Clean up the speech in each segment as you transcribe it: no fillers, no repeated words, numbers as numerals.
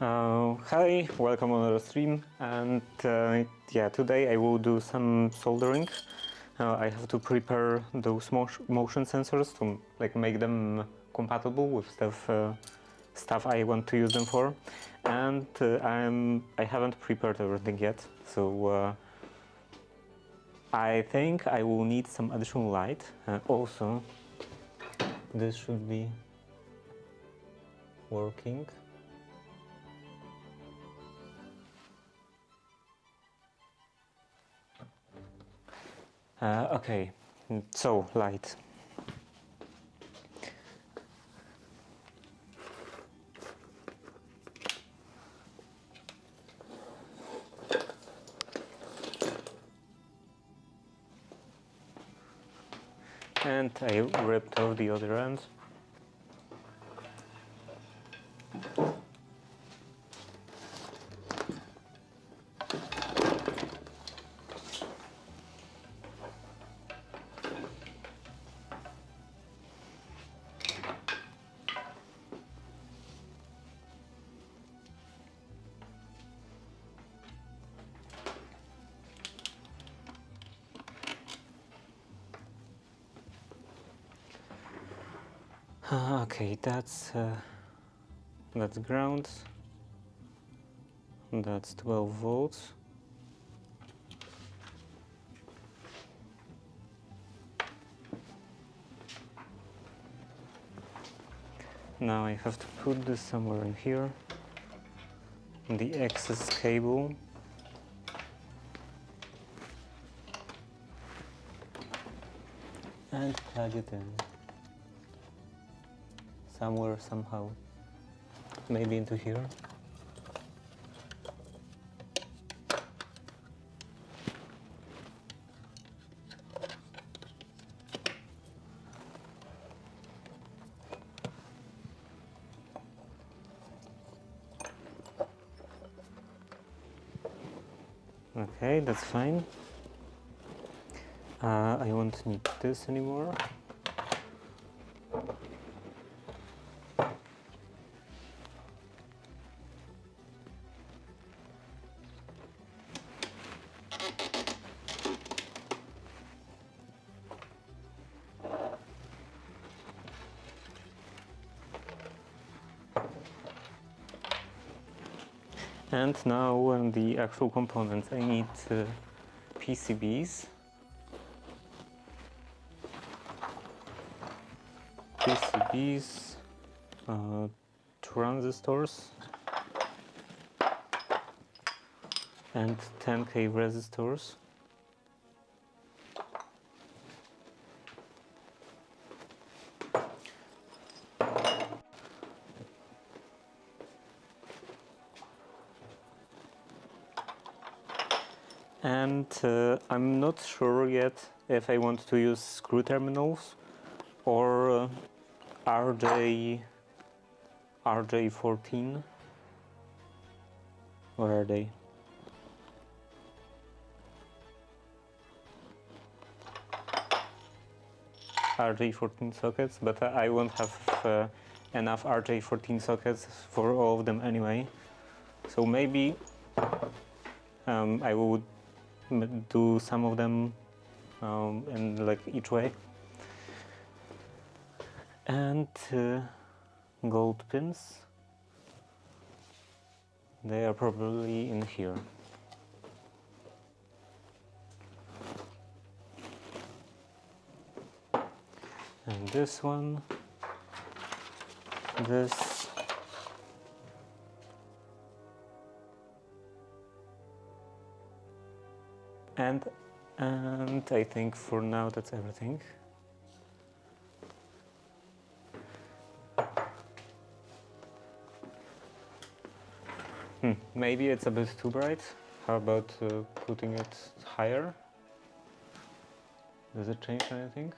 Hi, welcome on our stream, and yeah, today I will do some soldering. I have to prepare those motion sensors to make them compatible with stuff I want to use them for, and I haven't prepared everything yet, so I think I will need some additional light. Also, this should be working. Okay, so light. And I ripped off the other end. Okay, that's ground. That's 12 volts. Now I have to put this somewhere in here. The excess cable. And plug it in. Somewhere, somehow. Maybe into here. Okay, that's fine. I won't need this anymore. And now the actual components. I need PCBs. Transistors, and 10K resistors. And I'm not sure yet if I want to use screw terminals or RJ14. Where are they? RJ14 sockets, but I won't have enough RJ14 sockets for all of them anyway. So maybe I would do some of them in each way. And gold pins. They are probably in here. And this one, this, and I think for now that's everything. Maybe it's a bit too bright. How about putting it higher? Does it change anything?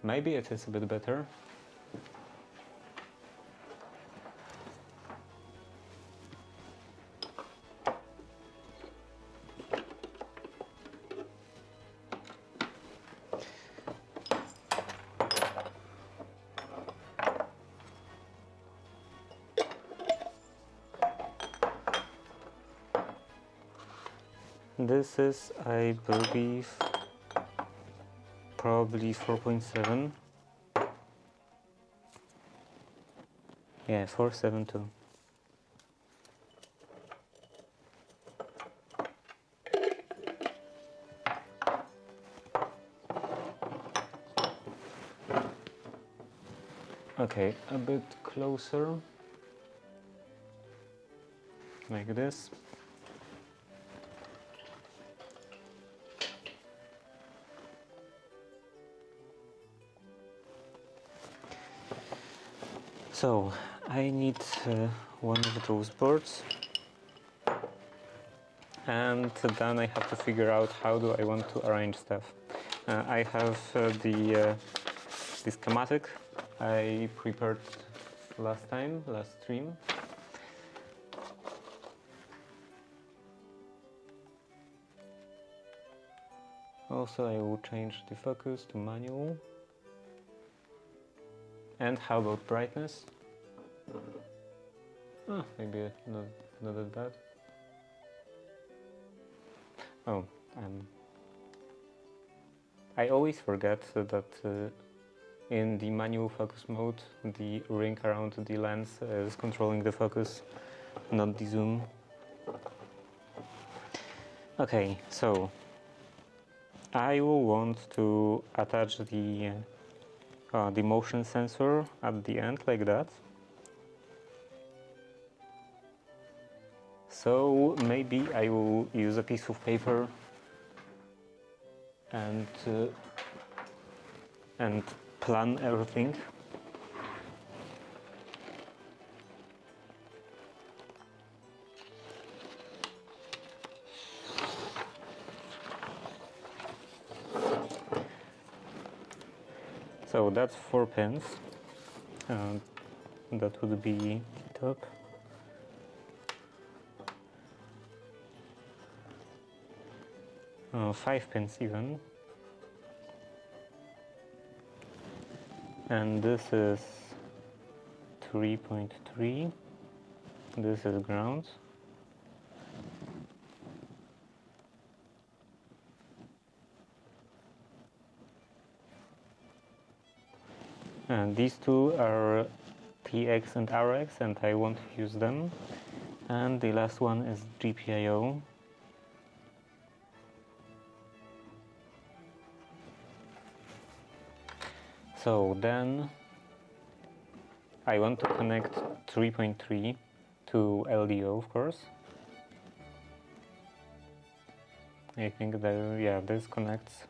Maybe it is a bit better. This is, I believe, probably 4.7. Yeah, 472. Okay, a bit closer, like this. So, I need one of those boards, and then I have to figure out how do I want to arrange stuff. I have the schematic I prepared last stream. Also, I will change the focus to manual. And how about brightness? Oh, maybe not that bad. Oh, I always forget that in the manual focus mode, the ring around the lens is controlling the focus, not the zoom. Okay, so I will want to attach the motion sensor at the end, like that. So maybe I will use a piece of paper and plan everything. So that's 4 pins. That would be the top. Oh, 5 pins even. And this is 3.3. This is ground. And these two are TX and RX, and I won't use them. And the last one is GPIO. So then I want to connect 3.3 to LDO, of course. I think that, yeah, this connects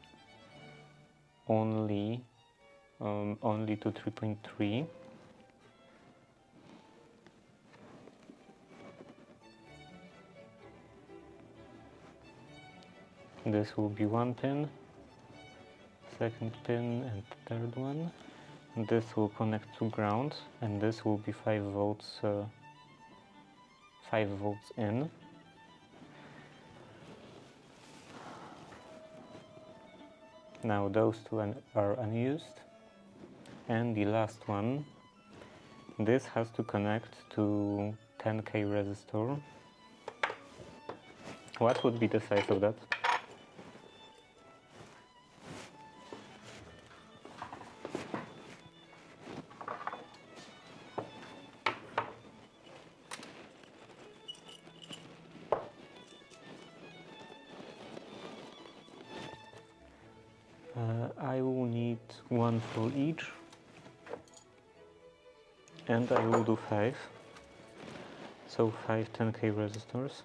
only to 3.3. This will be 1 pin, second pin and third one. This will connect to ground, and this will be 5 volts, 5 volts in. Now those two are unused. And the last one, this has to connect to 10K resistor. What would be the size of that? I will need 1 for each, and I will do 5, so 5 10K resistors.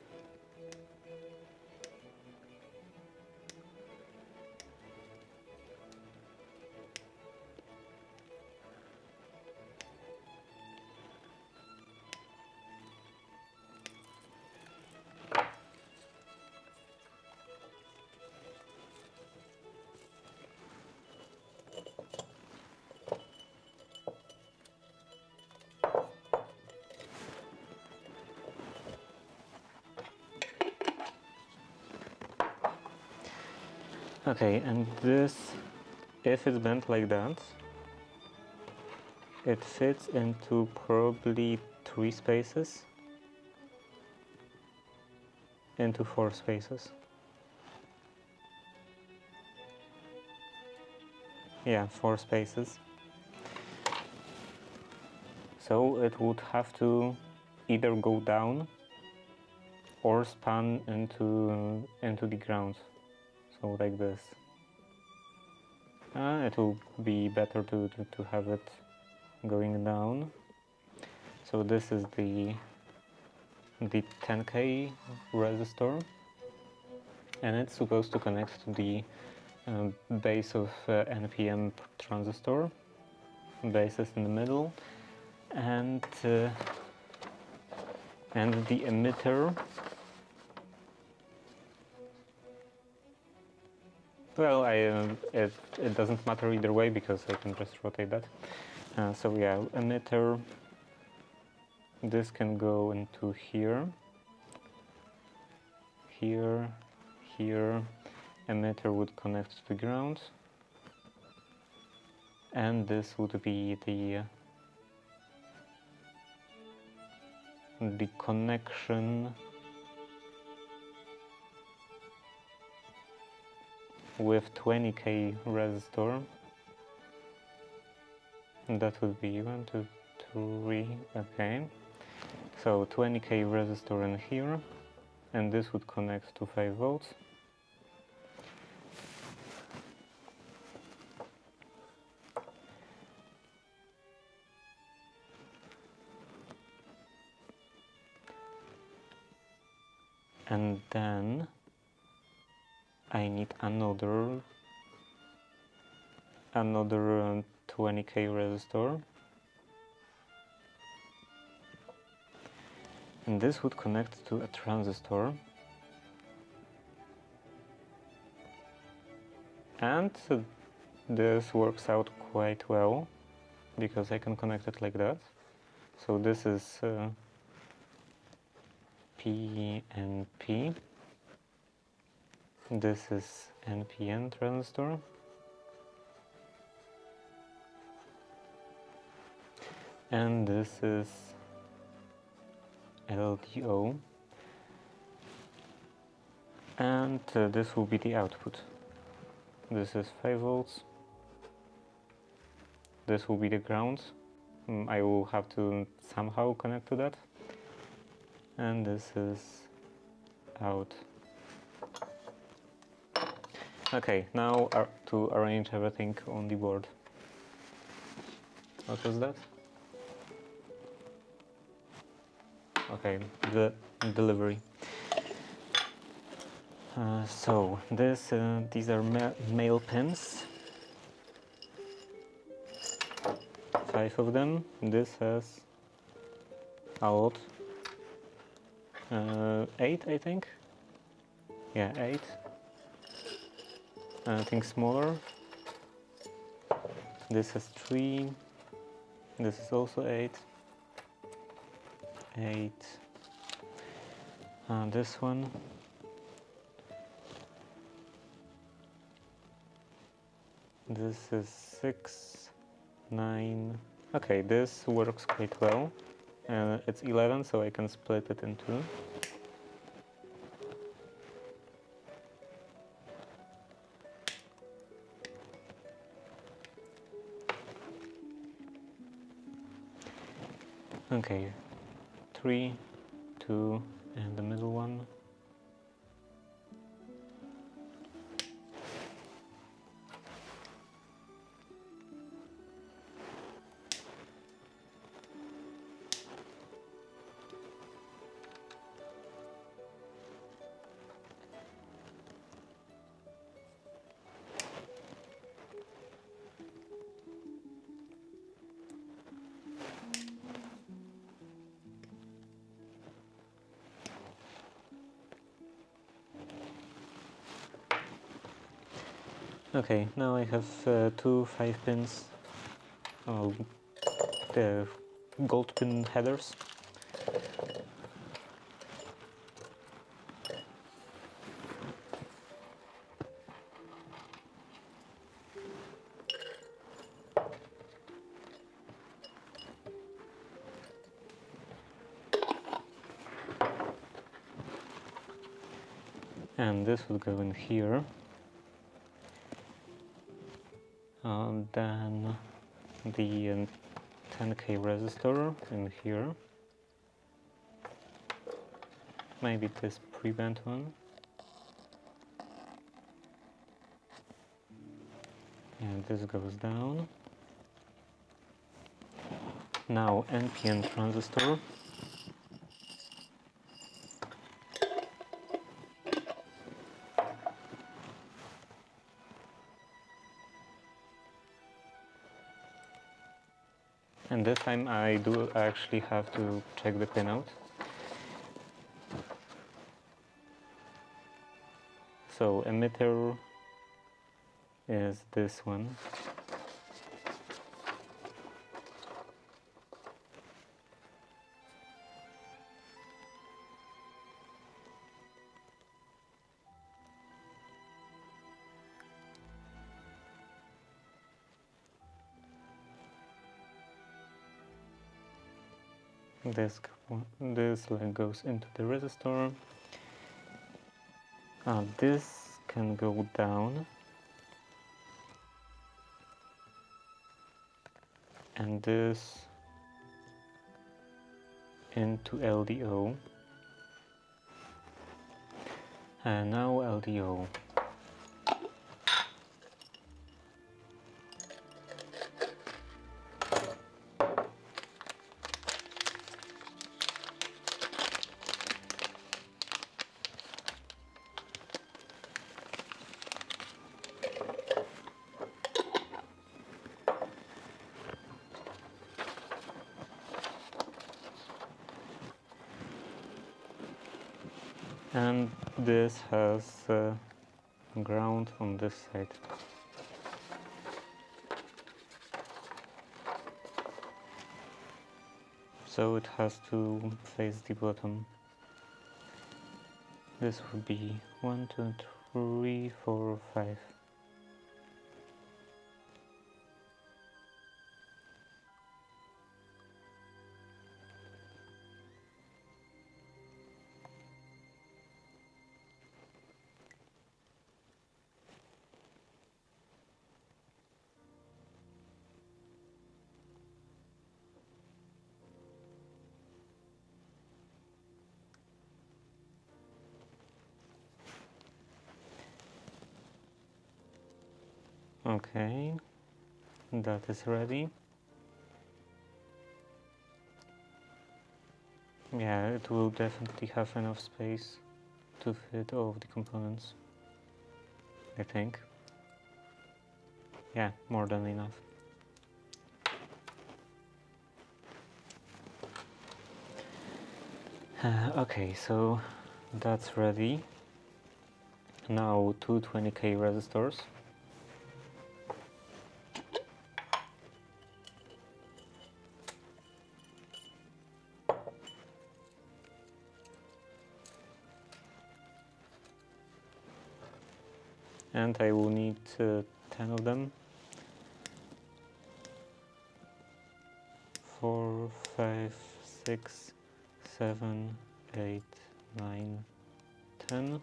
Okay, and this, if it's bent like that, it fits into probably 3 spaces, into 4 spaces. yeah, 4 spaces. So it would have to either go down or span into the ground. So like this. It will be better to have it going down. So this is the 10K resistor, and it's supposed to connect to the base of NPN transistor. Base is in the middle, and the emitter. Well, it doesn't matter either way because I can just rotate that. So yeah, emitter. This can go into here, here, here. Emitter would connect to the ground, and this would be the connection with 20K resistor. That would be 1, 2, 3. Okay. So 20K resistor in here, and this would connect to 5 volts. And then I need another 20K resistor, and this would connect to a transistor, and this works out quite well because I can connect it like that. So this is PNP, this is NPN transistor, and this is LDO, and this will be the output. This is 5 volts, this will be the ground. I will have to somehow connect to that, and this is out. Okay, now to arrange everything on the board. What was that? Okay, the delivery. So these are male pins. 5 of them. This has a lot. 8, I think. Yeah, 8. I think smaller. This has 3. This is also 8. 8. This one. This is 6, 9. Okay, this works quite well. It's 11, so I can split it in 2. Okay, 3, 2, and the middle one. Okay, now I have 2 5-pins, the gold pin headers. And this will go in here. Then the 10K resistor in here. Maybe this pre-bent one. And this goes down. Now NPN transistor. And this time I do actually have to check the pinout. So emitter is this one. This leg goes into the resistor. This can go down, and this into LDO. And now LDO. And this has ground on this side. So it has to face the bottom. This would be 1, 2, 3, 4, 5. Okay, that is ready. Yeah, it will definitely have enough space to fit all of the components, I think. Yeah, more than enough. Okay, so that's ready. Now two 20K resistors. And I will need 10 of them. 4, 5, 6, 7, 8, 9, 10.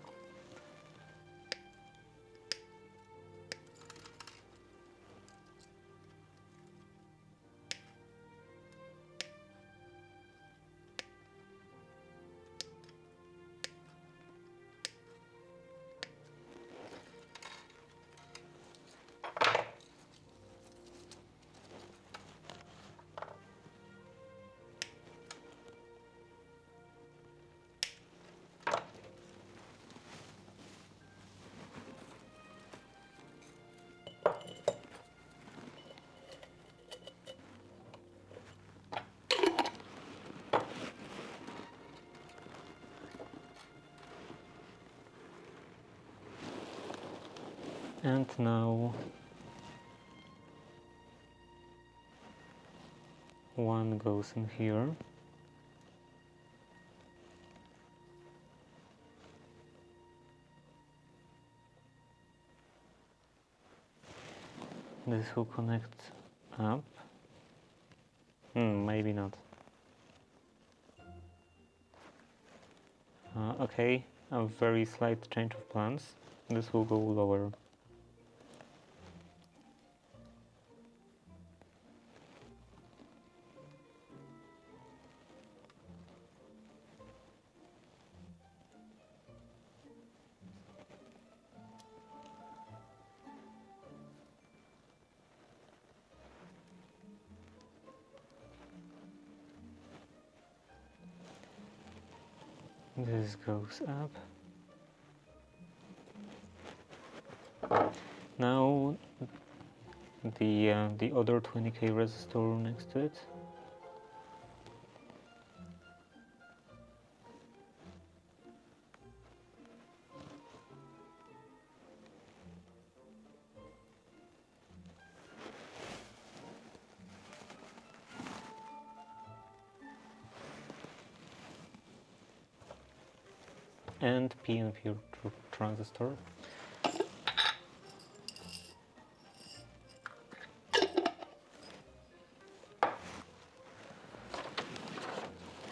And now one goes in here. This will connect up. Maybe not. Okay, a very slight change of plans. This will go lower. This goes up. Now the other 20k resistor next to it. And PNP transistor.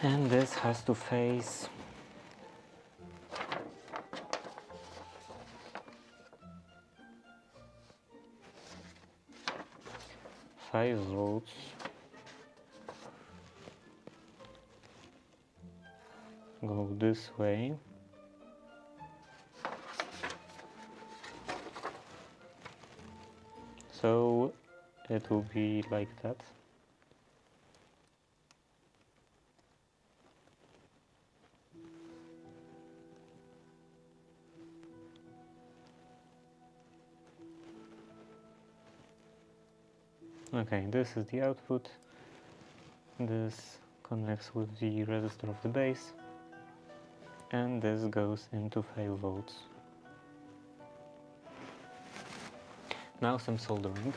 And this has to face 5 volts. Go this way. So it will be like that. Okay, this is the output. This connects with the resistor of the base. And this goes into 5 volts. Now some soldering.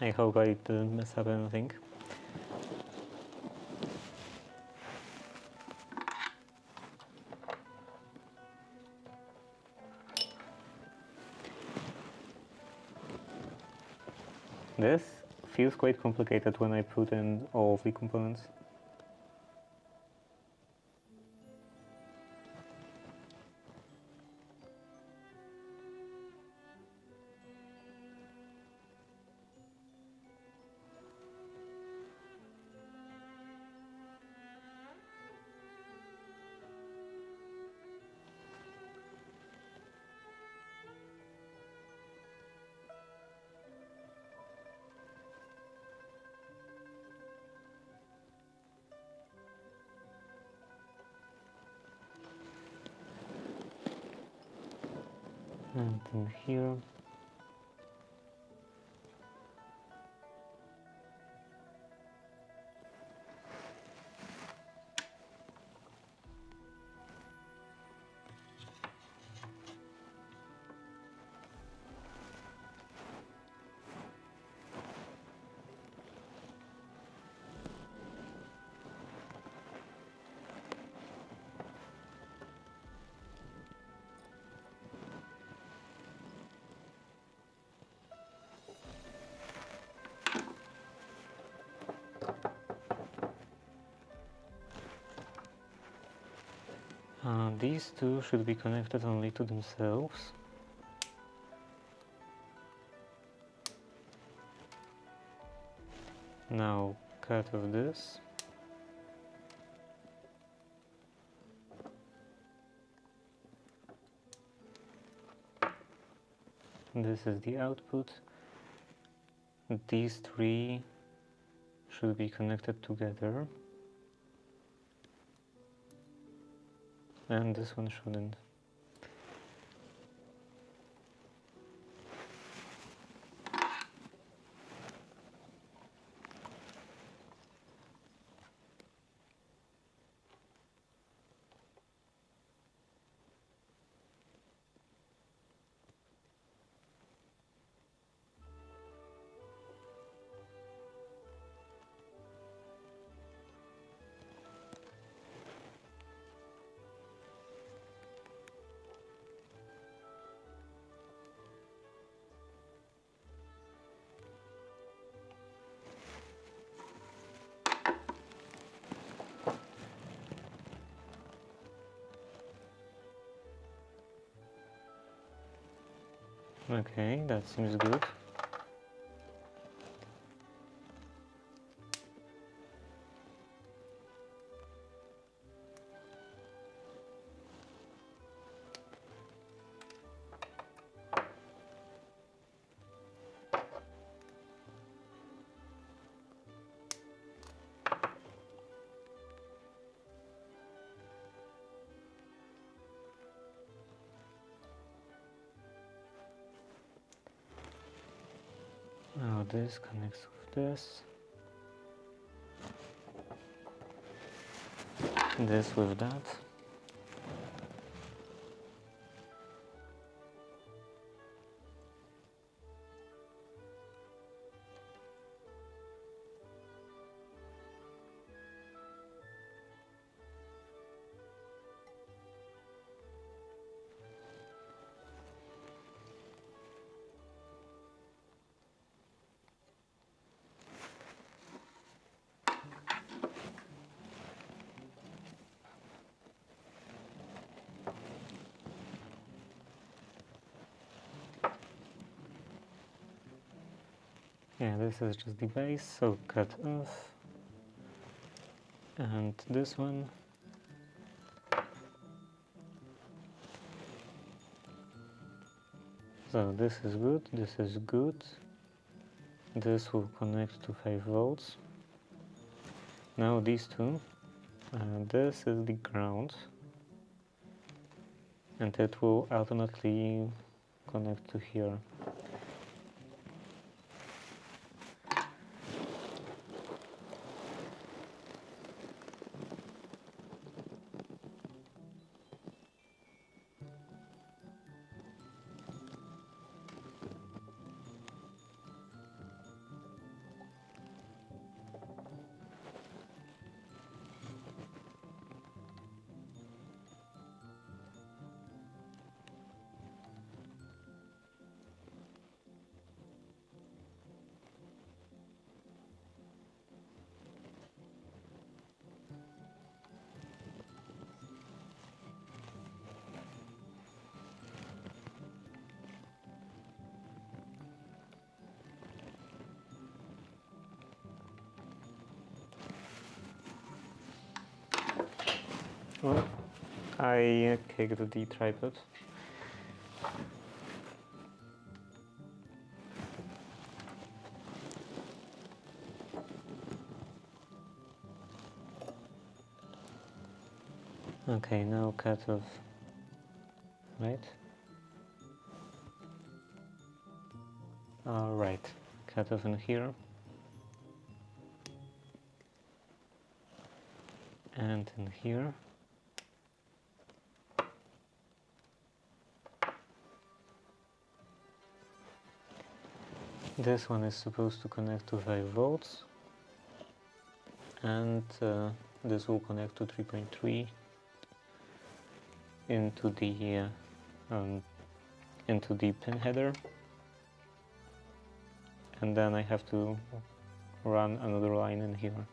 I hope I didn't mess up anything. This feels quite complicated when I put in all of the components. And in here. These two should be connected only to themselves. Now cut off this. This is the output. These three should be connected together. And this one shouldn't. Okay, that seems good. Now this connects with this. This with that. Yeah, this is just the base, so cut off. And this one. So this is good, this is good. This will connect to 5 volts. Now these two. This is the ground. And it will automatically connect to here. Well, I kicked the tripod. Okay, now cut off, right? Right, cut off in here. And in here. This one is supposed to connect to 5 volts. And this will connect to 3.3 into the pin header, and then I have to run another line in here.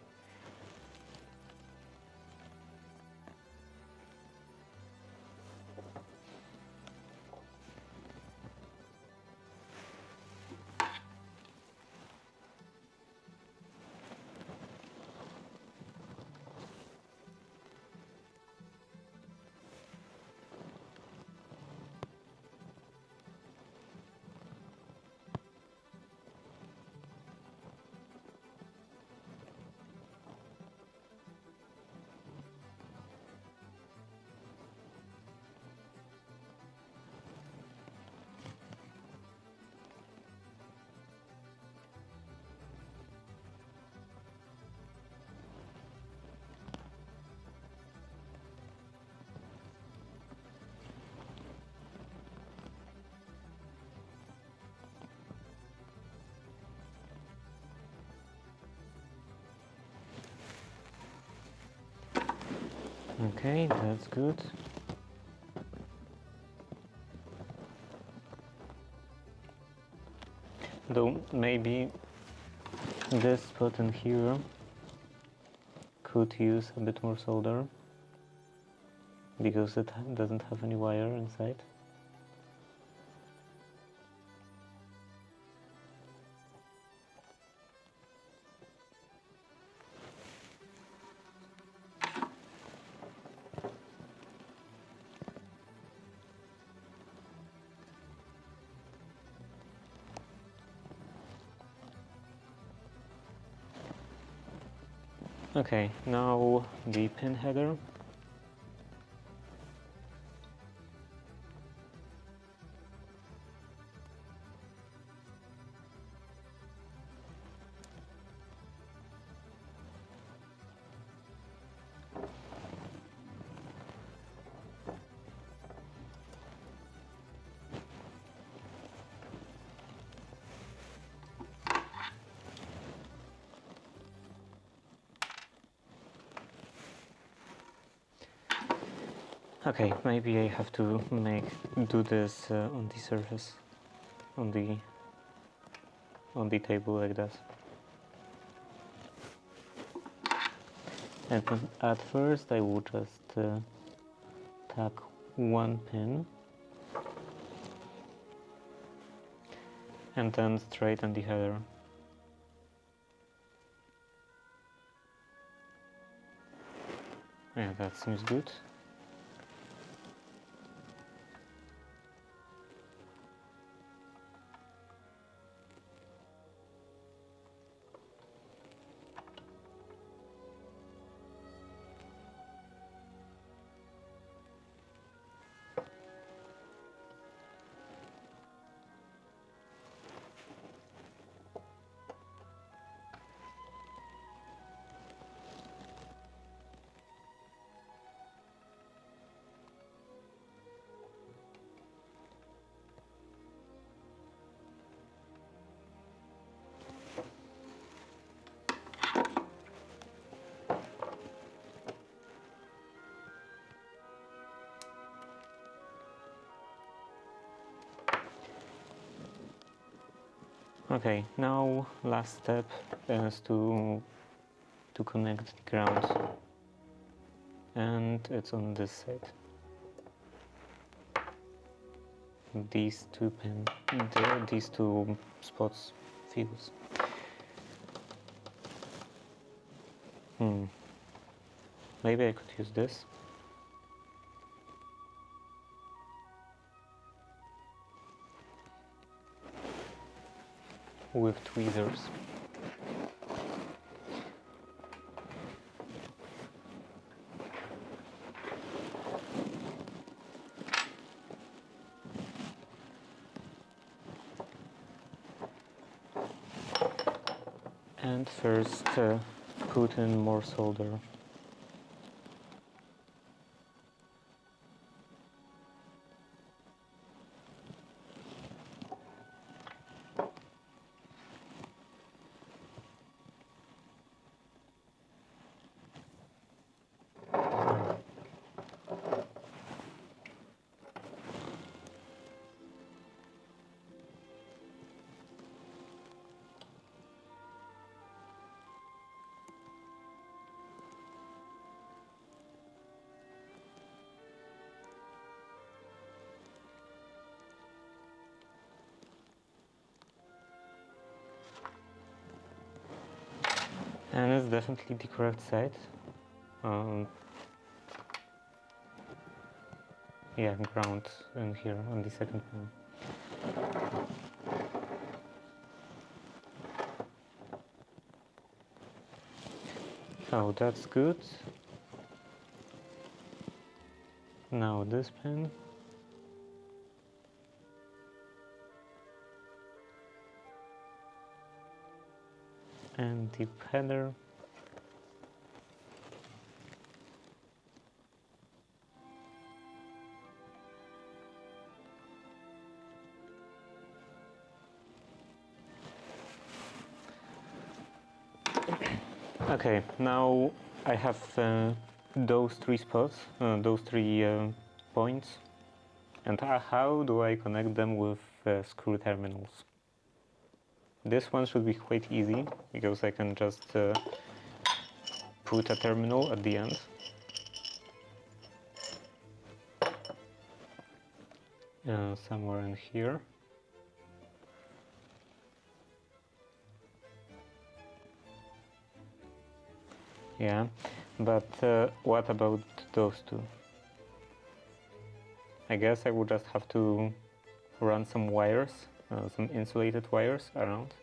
Okay, that's good. Though maybe this spot in here could use a bit more solder because it doesn't have any wire inside. Okay, now the pin header. Okay, maybe I have to do this on the surface, on the table like that. And at first I will just tack one pin and then straighten the header. Yeah, that seems good. Okay, now last step is to connect the ground, and it's on this side. These two spots fuse. Maybe I could use this. With tweezers. And first put in more solder. And it's definitely the correct side. Yeah, ground in here on the second pin. So that's good. Now this pin. And the header. Okay, now I have those three spots, those three points, and how do I connect them with screw terminals? This one should be quite easy, because I can just put a terminal at the end. Somewhere in here. Yeah, but what about those two? I guess I would just have to run some wires, some insulated wires around.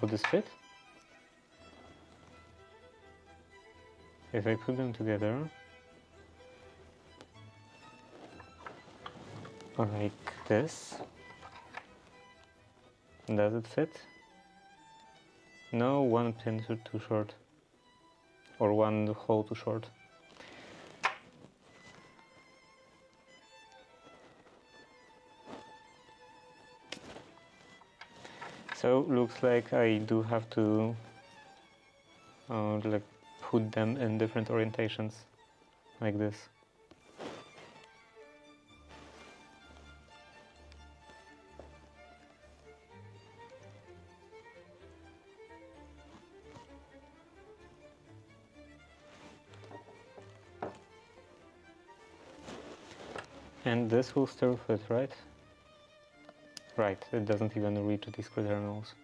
Will this fit? If I put them together, like this. Does it fit? No, one pin too short. Or one hole too short. So looks like I do have to like put them in different orientations, like this. And this will still fit, right? Right, it doesn't even reach these screw terminals.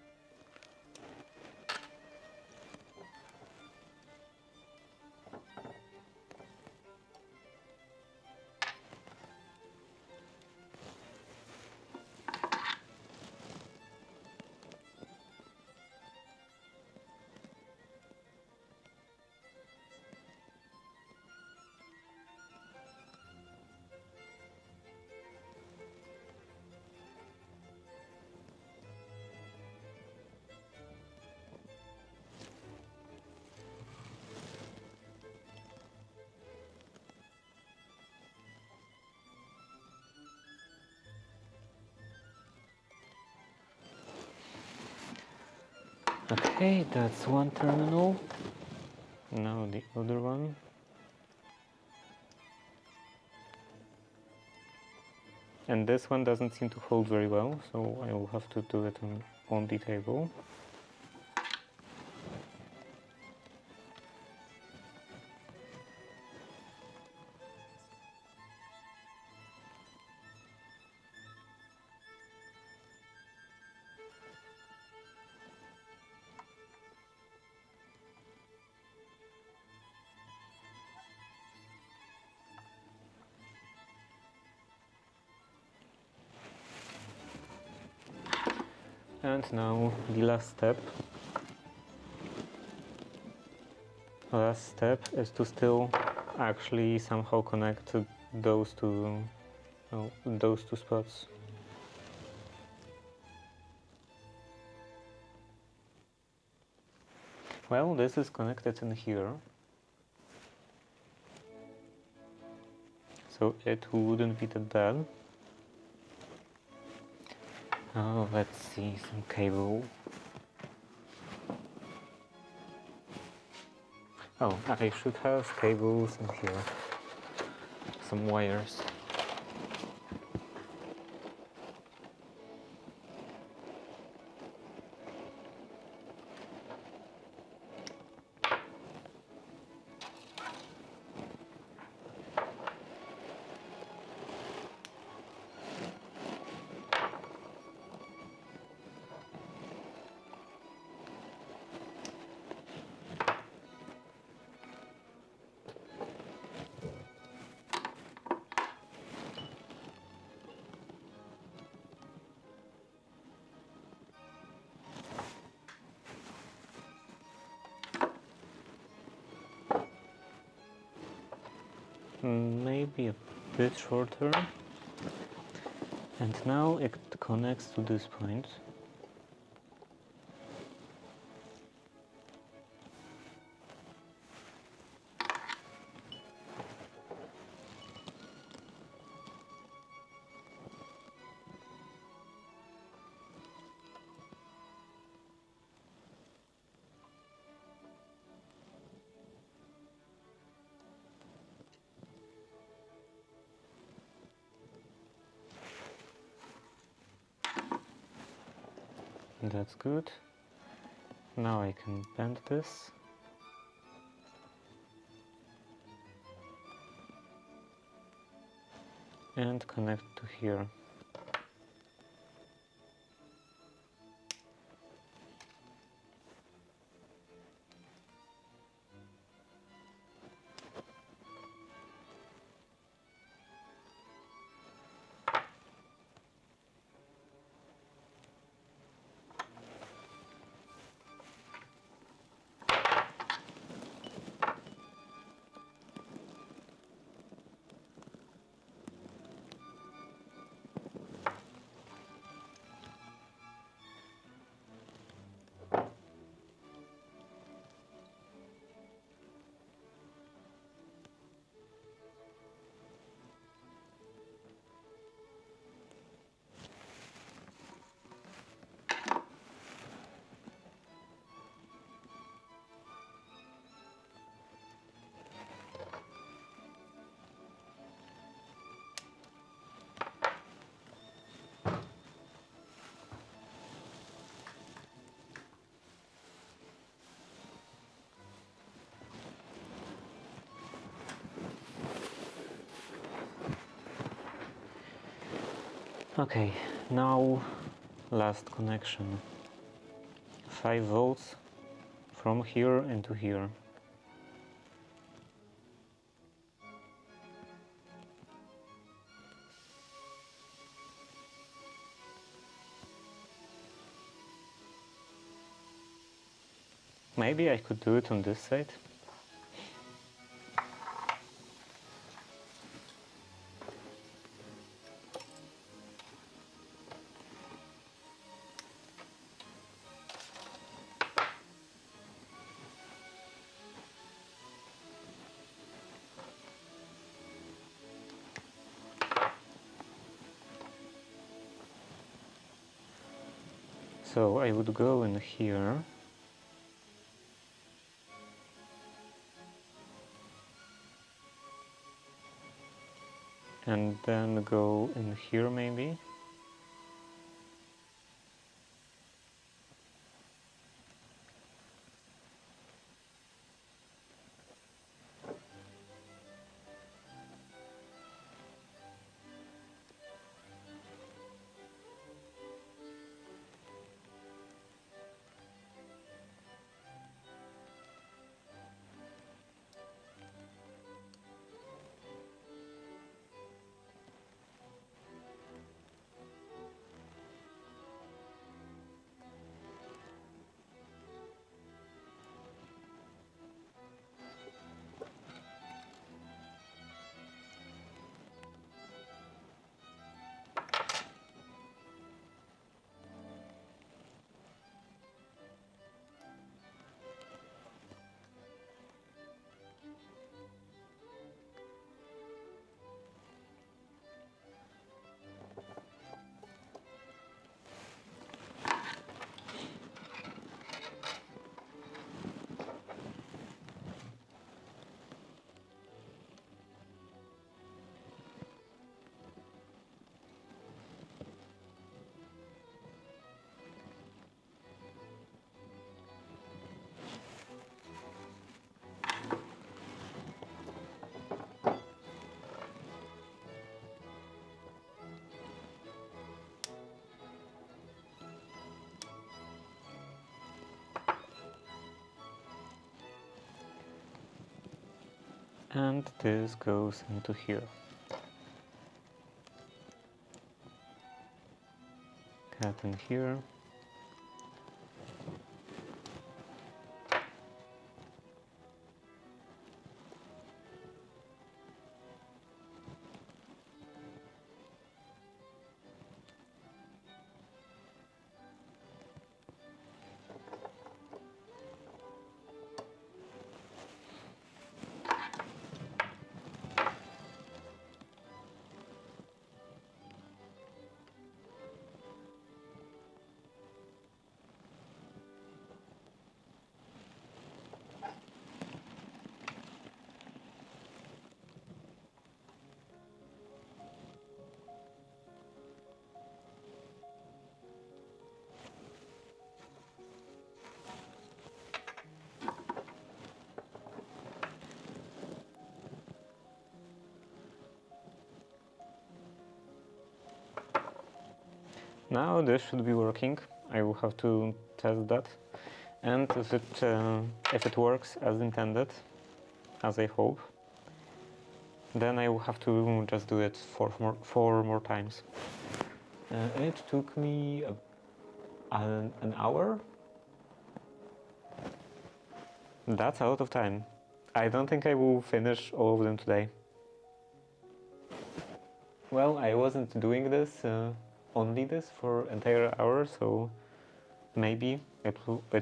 Okay, that's one terminal. Now the other one. And this one doesn't seem to hold very well, so I will have to do it on the table. And now the last step. The last step is to still actually somehow connect those two spots. Well, this is connected in here, so it wouldn't be that bad. Oh, let's see, some cable. Oh, I should have cables in here. Some wires. Maybe a bit shorter. And now it connects to this point. That's good. Now I can bend this. And connect to here. Okay, now last connection. 5 volts from here into here. Maybe I could do it on this side. So I would go in here. And then go in here maybe. And this goes into here. Cut in here. Now this should be working. I will have to test that, and if it works as intended, as I hope, then I will have to just do it four more times. It took me an hour. That's a lot of time. I don't think I will finish all of them today. Well, I wasn't doing this only this for entire hour, so maybe it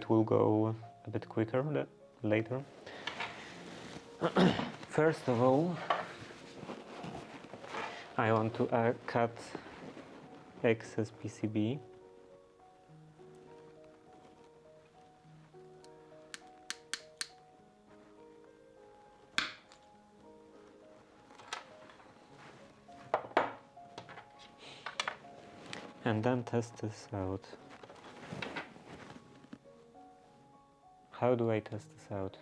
will go a bit quicker later. First of all, I want to cut excess PCB. And then test this out. How do I test this out?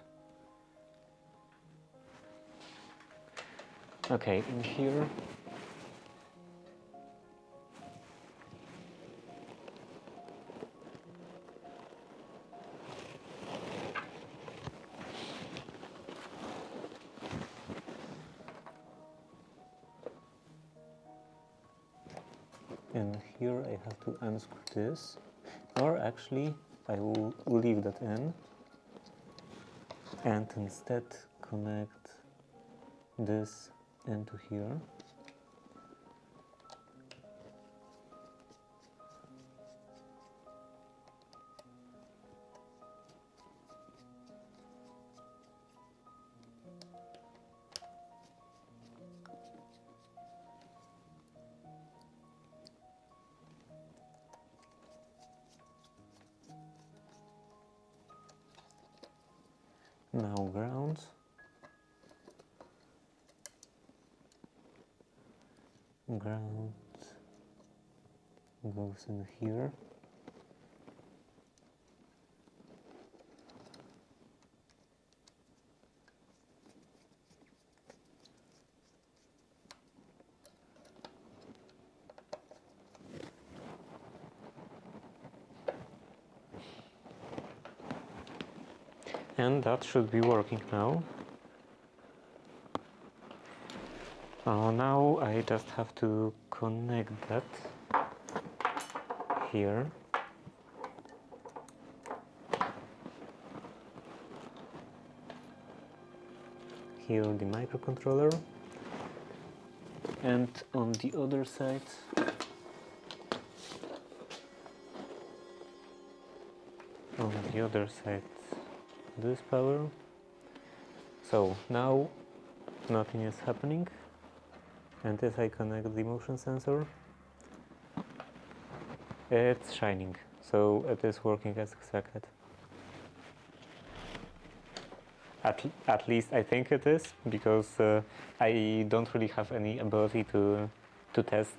Okay, in here in here I have to unscrew this, or actually I will leave that in and instead connect this into here. Now ground. Ground goes in here. And that should be working now. Now I just have to connect that here. Here the microcontroller, and on the other side this power. So now nothing is happening, and as I connect the motion sensor, it's shining, so it is working as expected. At least I think it is, because I don't really have any ability to test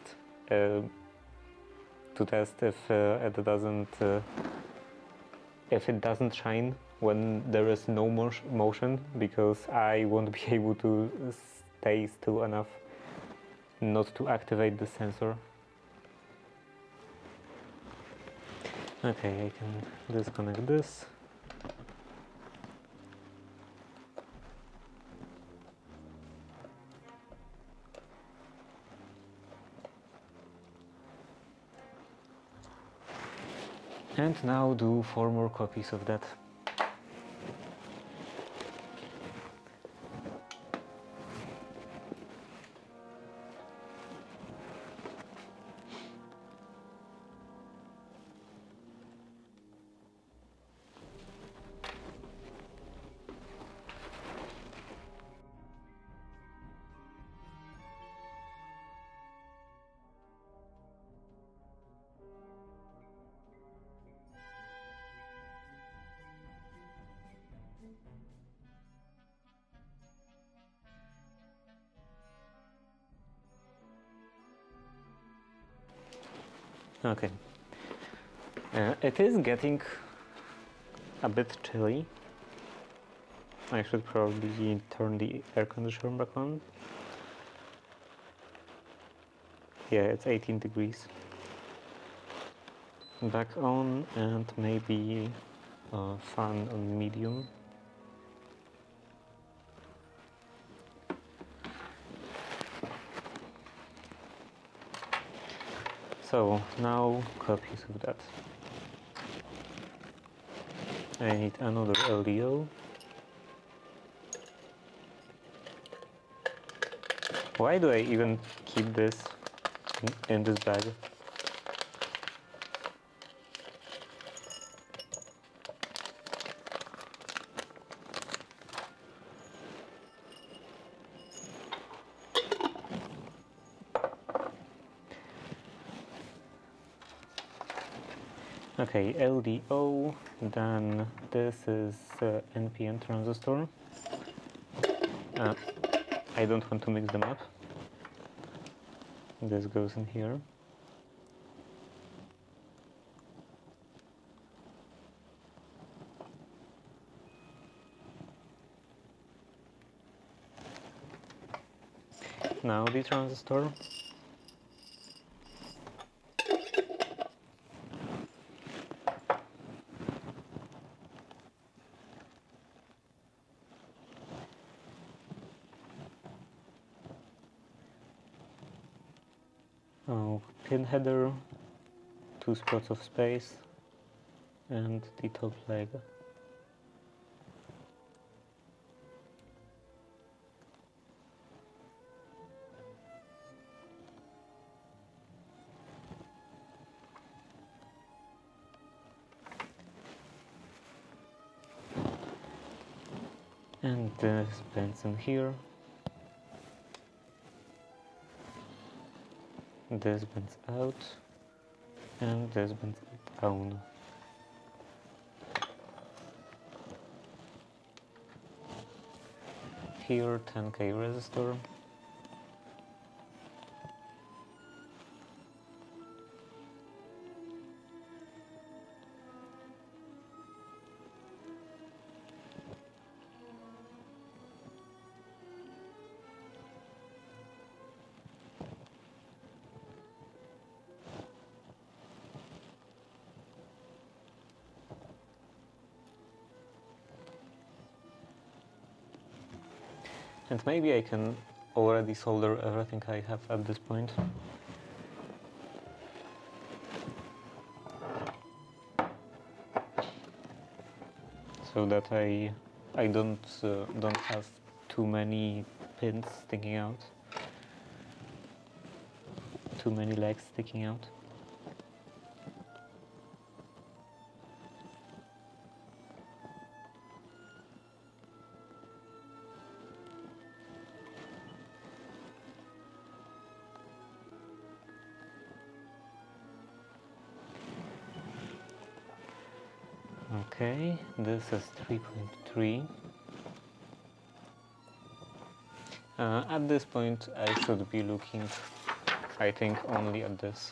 if it doesn't shine when there is no motion, because I won't be able to stay still enough not to activate the sensor. Okay, I can disconnect this. And now do 4 more copies of that. Okay. It is getting a bit chilly. I should probably turn the air conditioner back on. Yeah, it's 18 degrees. Back on, and maybe fan on medium. So now copies of that. I need another LDO. Why do I even keep this in this bag? Okay, LDO, then this is NPN transistor. I don't want to mix them up. This goes in here. Now the transistor. Oh, pin header, 2 spots of space, and the top leg. And this bends in here. This bends out, and this bends down. Here 10K resistor. And maybe I can already solder everything I have at this point. So that I don't have too many pins sticking out, too many legs sticking out. Okay, this is 3.3. At this point I should be looking, I think, only at this.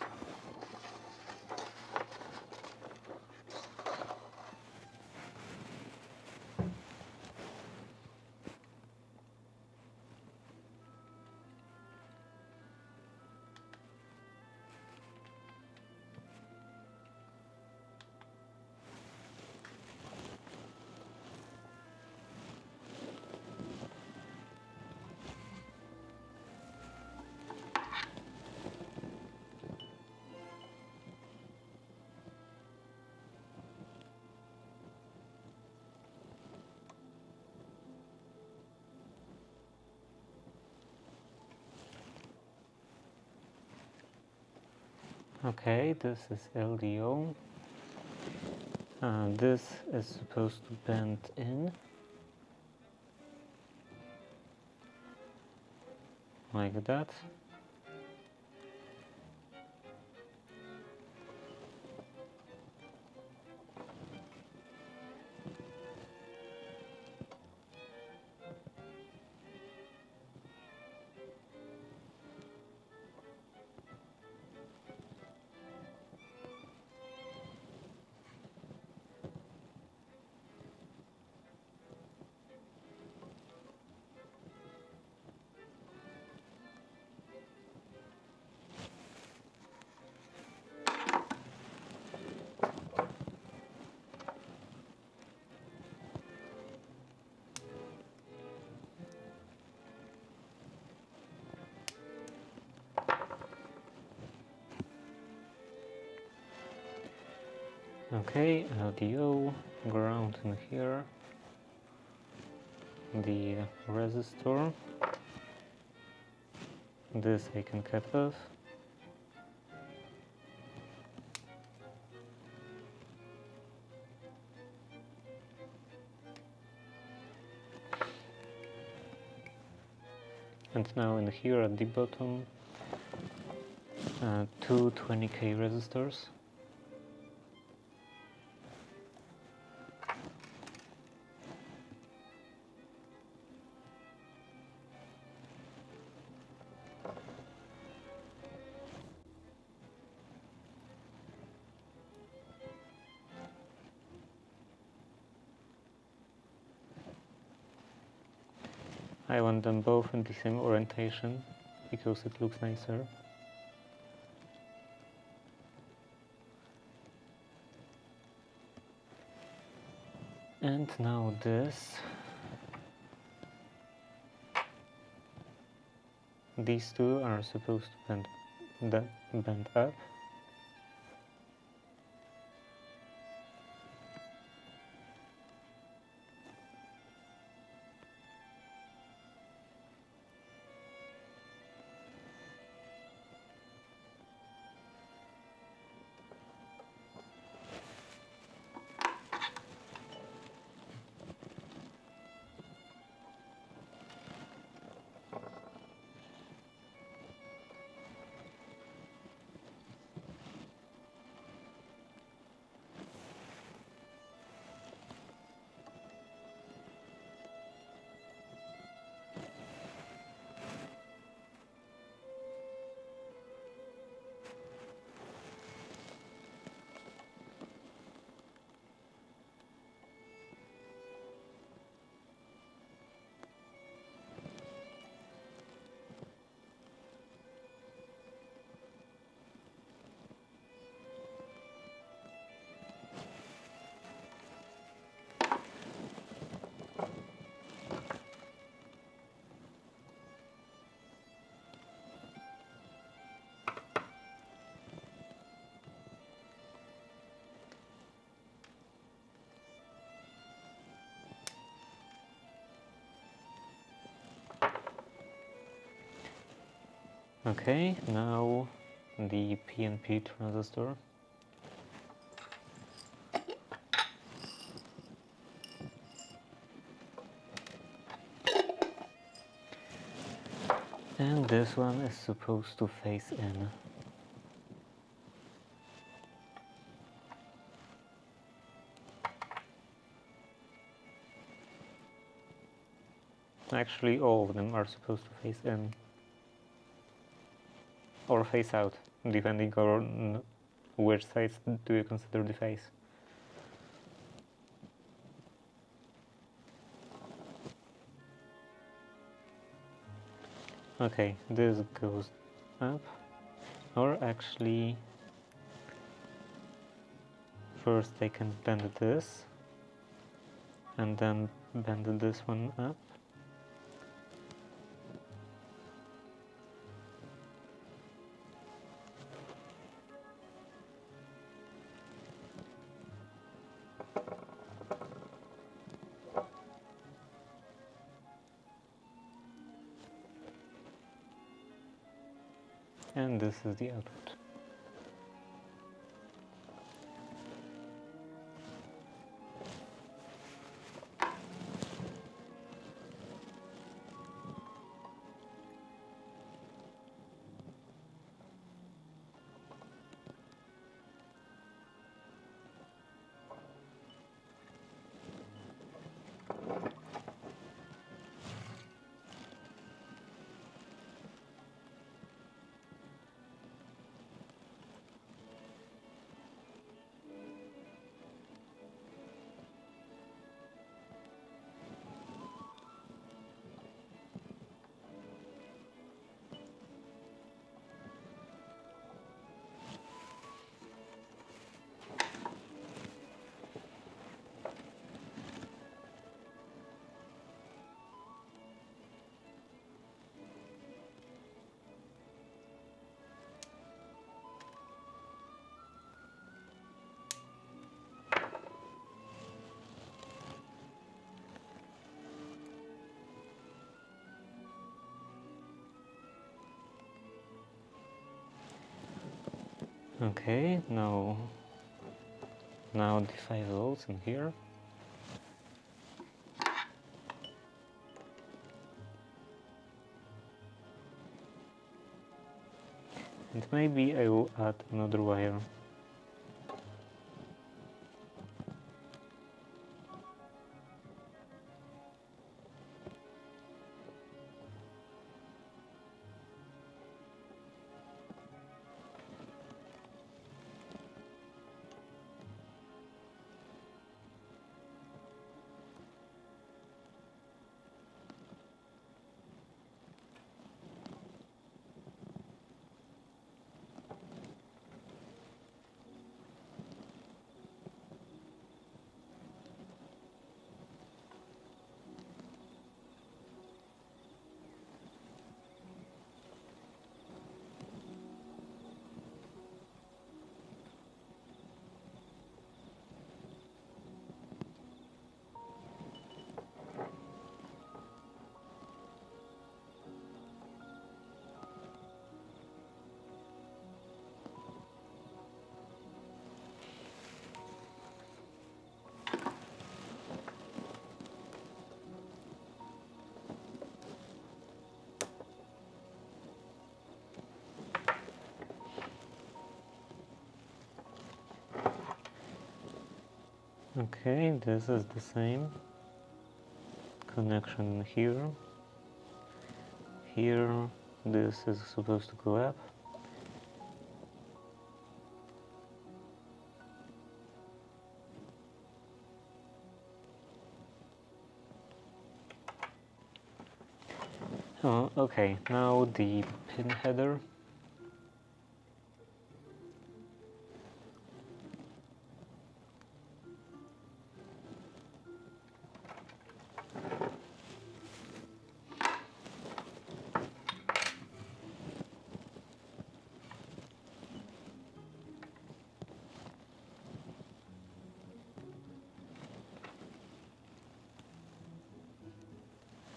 Okay, this is LDO. This is supposed to bend in, like that. Okay, LDO, ground in here, the resistor, this I can cut off. And now in here at the bottom, two 20K resistors. I want them both in the same orientation because it looks nicer. And now this. These two are supposed to bend then bend up. Okay, now the PNP transistor. And this one is supposed to face in. Actually, all of them are supposed to face in or face out, depending on which sides do you consider the face. Okay, this goes up, or actually, first I can bend this, and then bend this one up. And this is the output. Okay, now the 5 volts in here. And maybe I will add another wire. Okay, this is the same connection here. Here, this is supposed to go up. Oh, okay, now the pin header.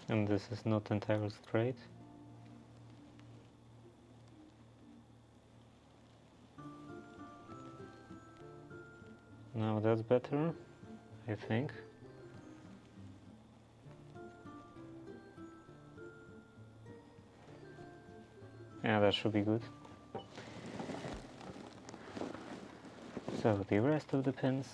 And this is not entirely straight. Now that's better, I think. Yeah, that should be good. So the rest of the pins.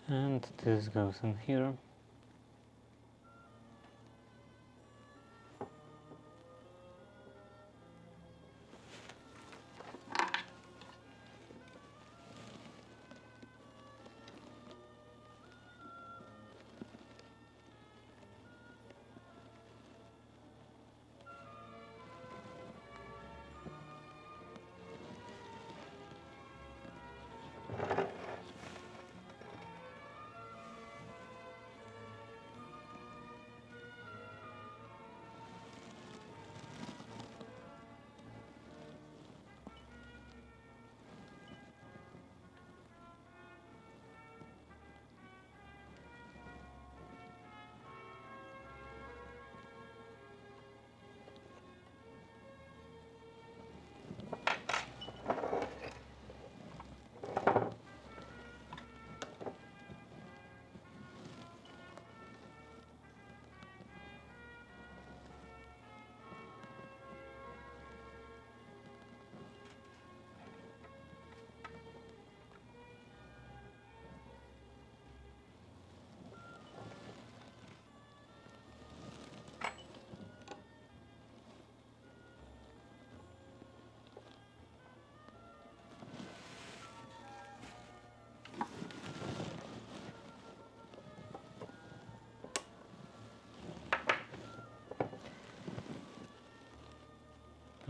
And this goes in here.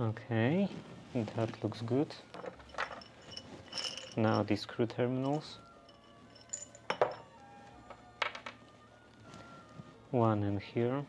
Okay, that looks good. Now the screw terminals. One in here.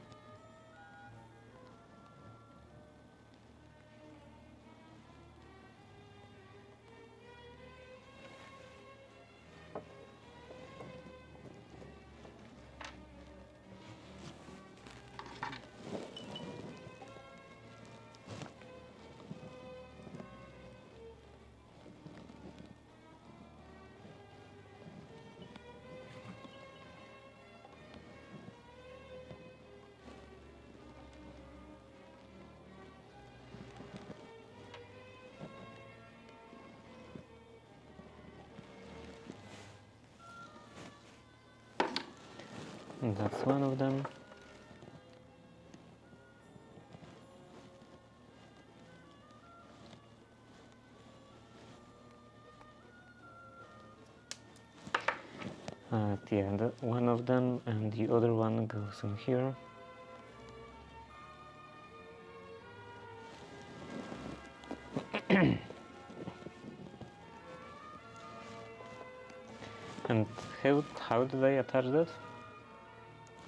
And that's one of them. Yeah, one of them, and the other one goes in here. And how did I attach that?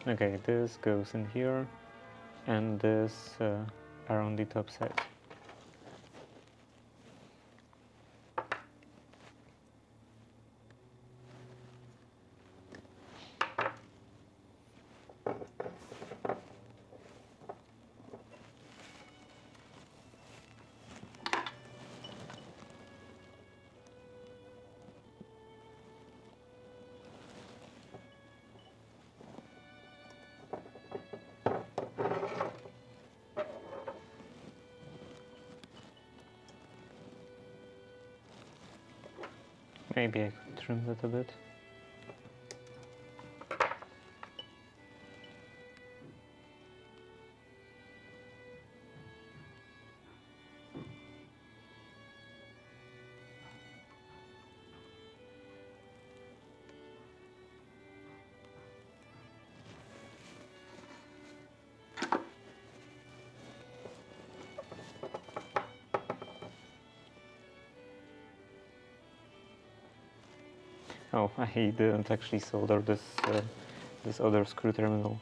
Okay, this goes in here, and this around the top side. Maybe I could trim that a bit. Oh, I didn't actually solder this other screw terminal.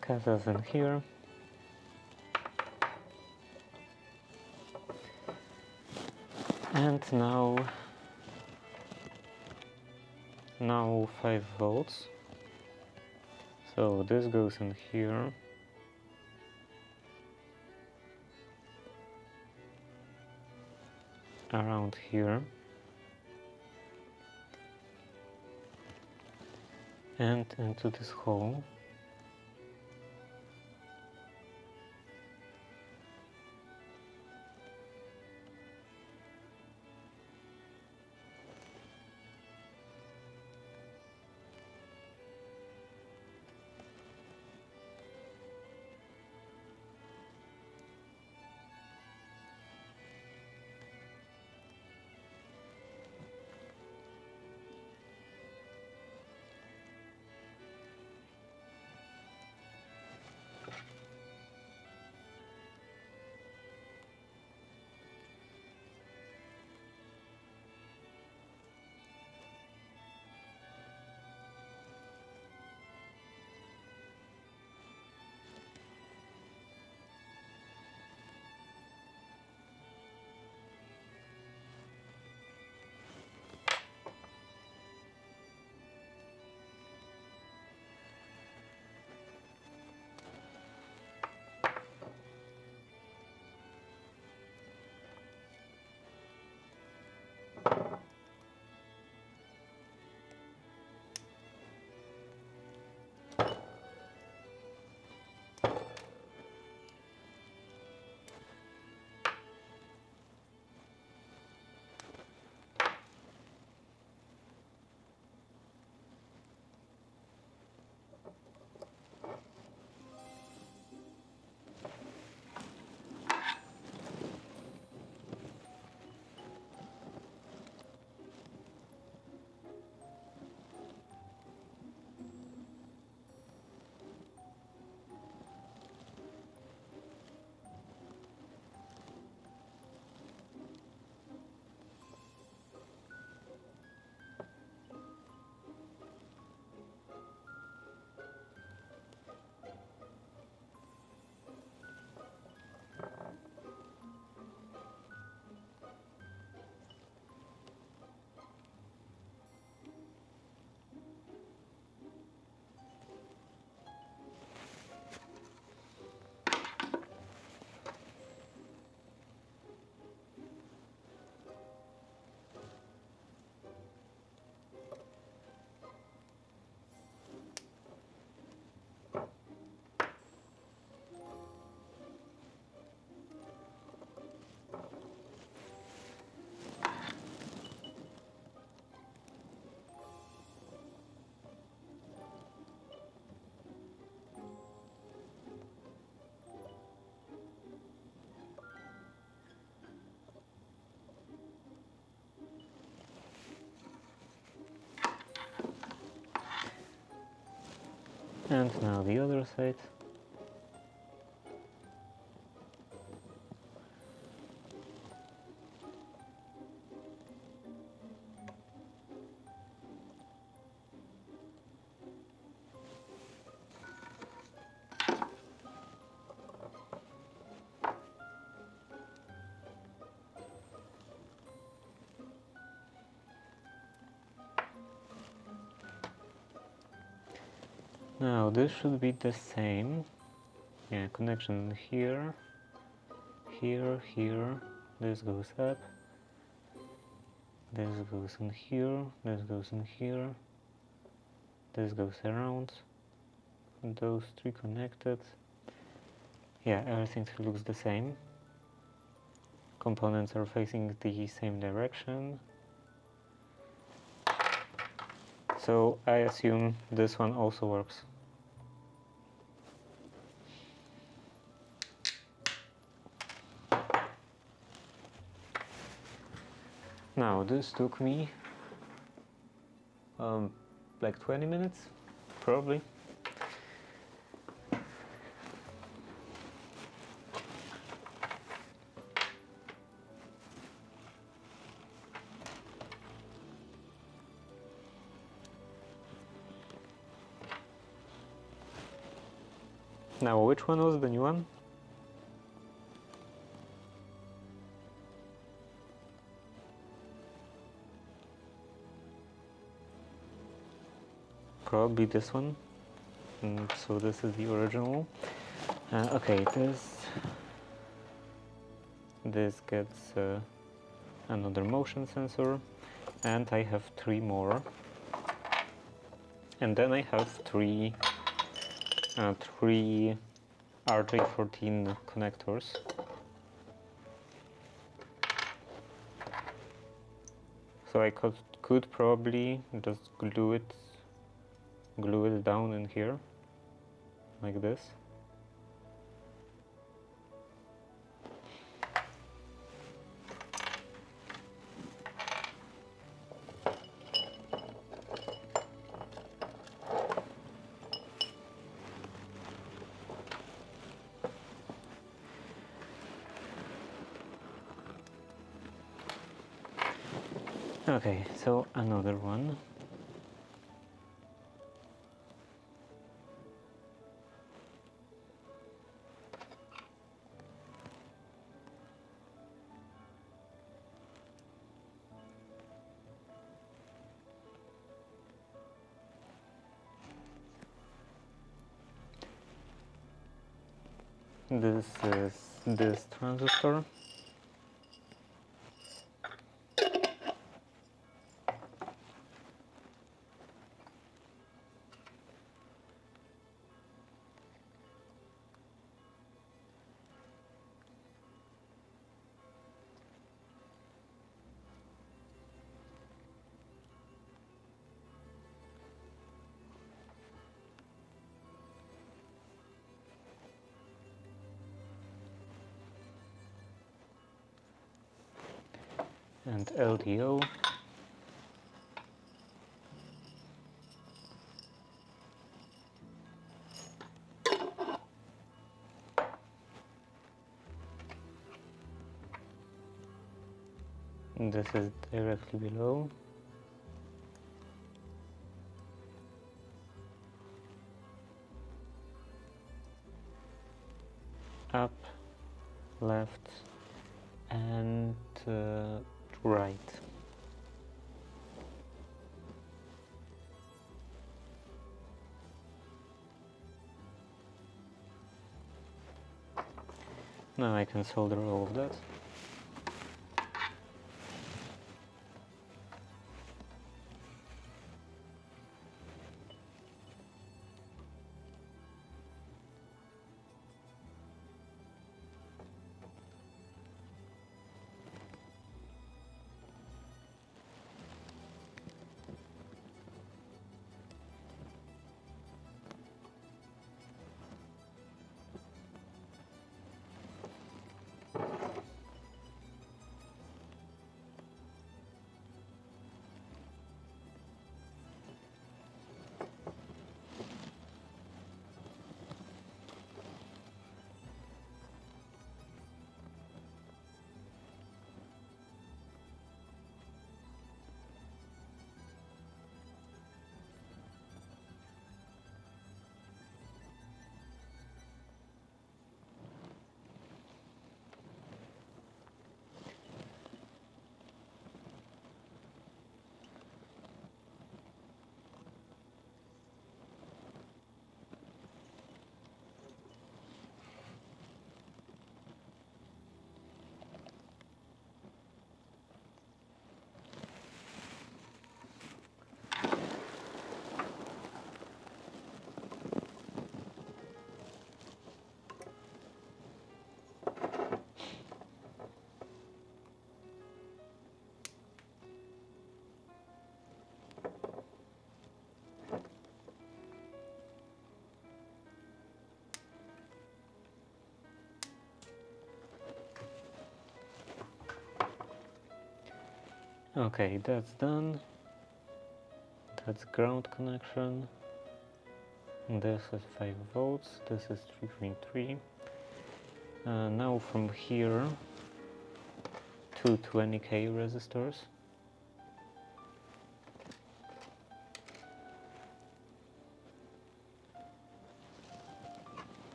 Cathode in here. And now 5 volts. So this goes in here. Around here. And into this hole. And now the other side. Now this should be the same. Yeah, connection here, here, here. This goes up. This goes in here. This goes in here. This goes around. Those three connected. Yeah, everything looks the same. Components are facing the same direction. So I assume this one also works. Now this took me like 20 minutes, probably. Now which one was the new one? Probably this one. And so this is the original. Okay, this gets another motion sensor, and I have 3 more. And then I have three RJ14 connectors. So I could probably just glue it down in here, like this. Okay, so another one. This is this transistor. And LDO. And this is directly below. Up, left, and right. Now I can solder all of that. Okay, that's done. That's ground connection. This is 5 volts, this is 3.3. Now from here, two 20k resistors.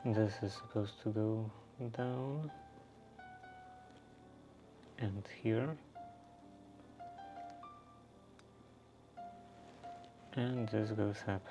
This is supposed to go down and here, and this goes up.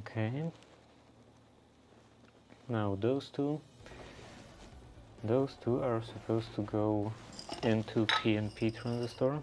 Okay. Now those two are supposed to go into PNP transistor.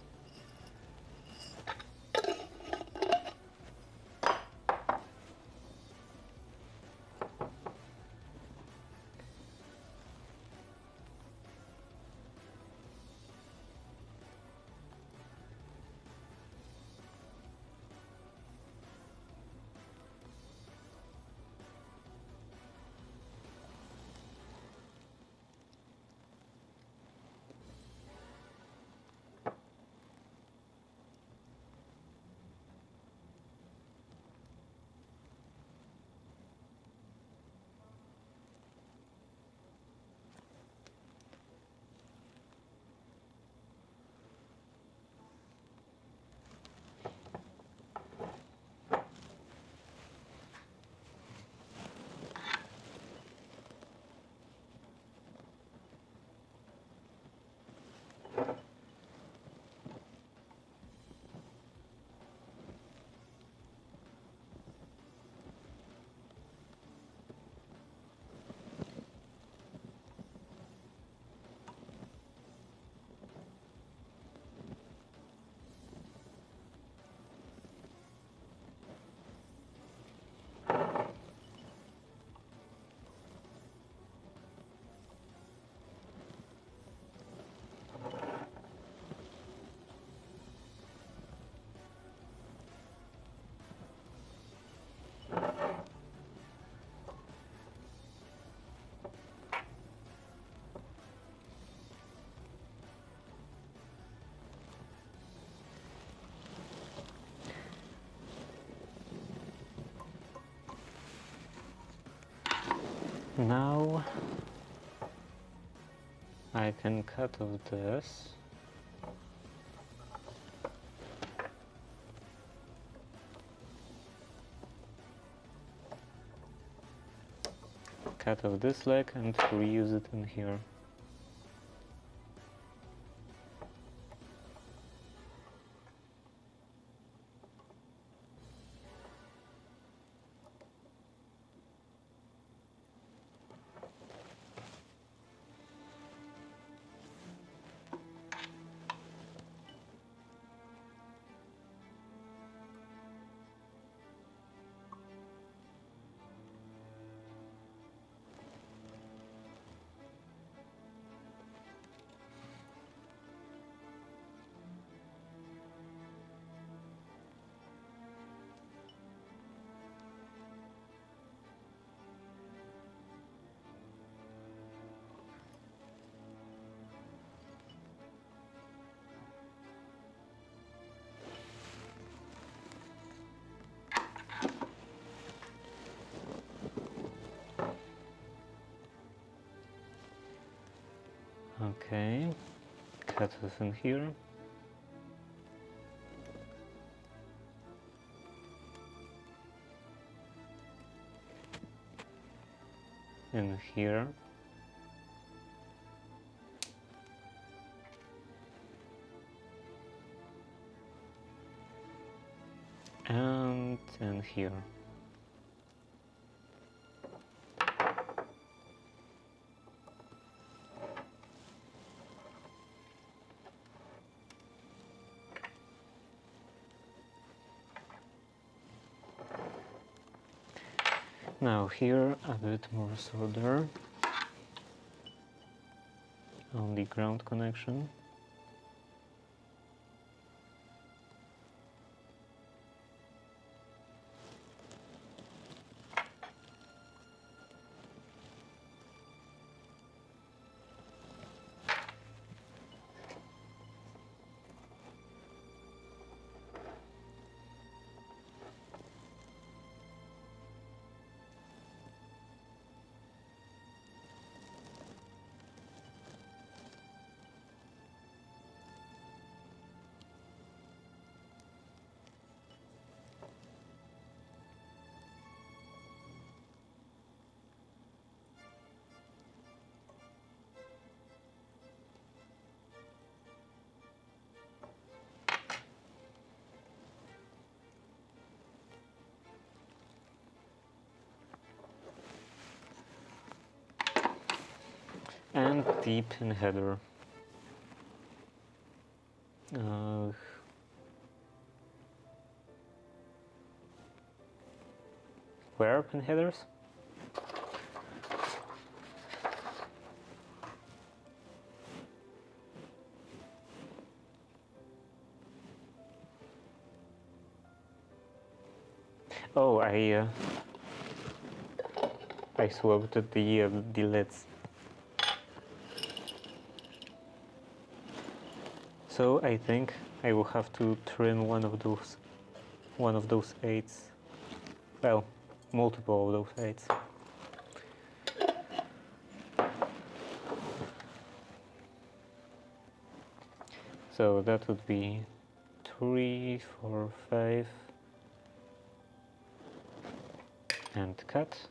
Now I can cut off this. Cut off this leg and reuse it in here. Okay, cut this in here. In here. And in here. Now here a bit more solder on the ground connection. And the pin header. Where are pin headers? Oh, I swapped the lids. So I think I will have to trim one of those eights. Well, multiple of those eights. So that would be 3, 4, 5, and cut.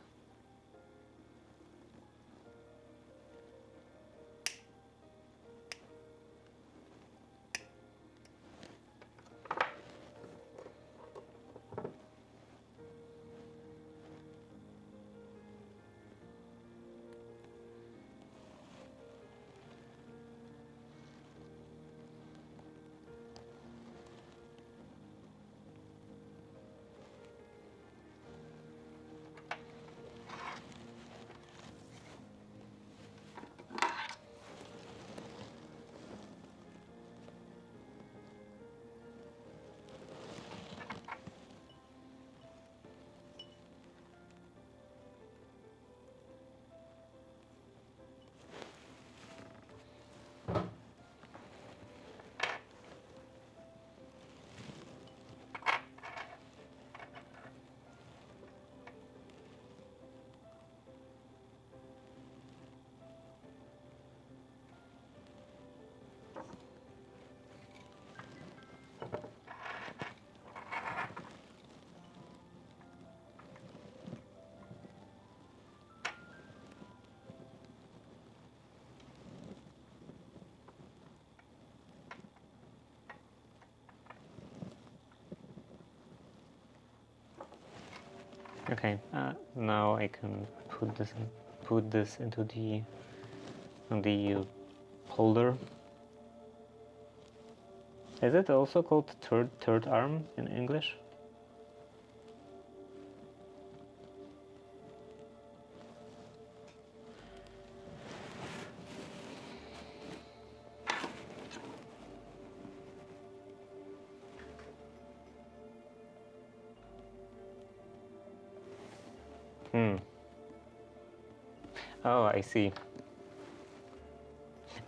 Okay, now I can put this into the holder. Is it also called third arm in English? Oh, I see.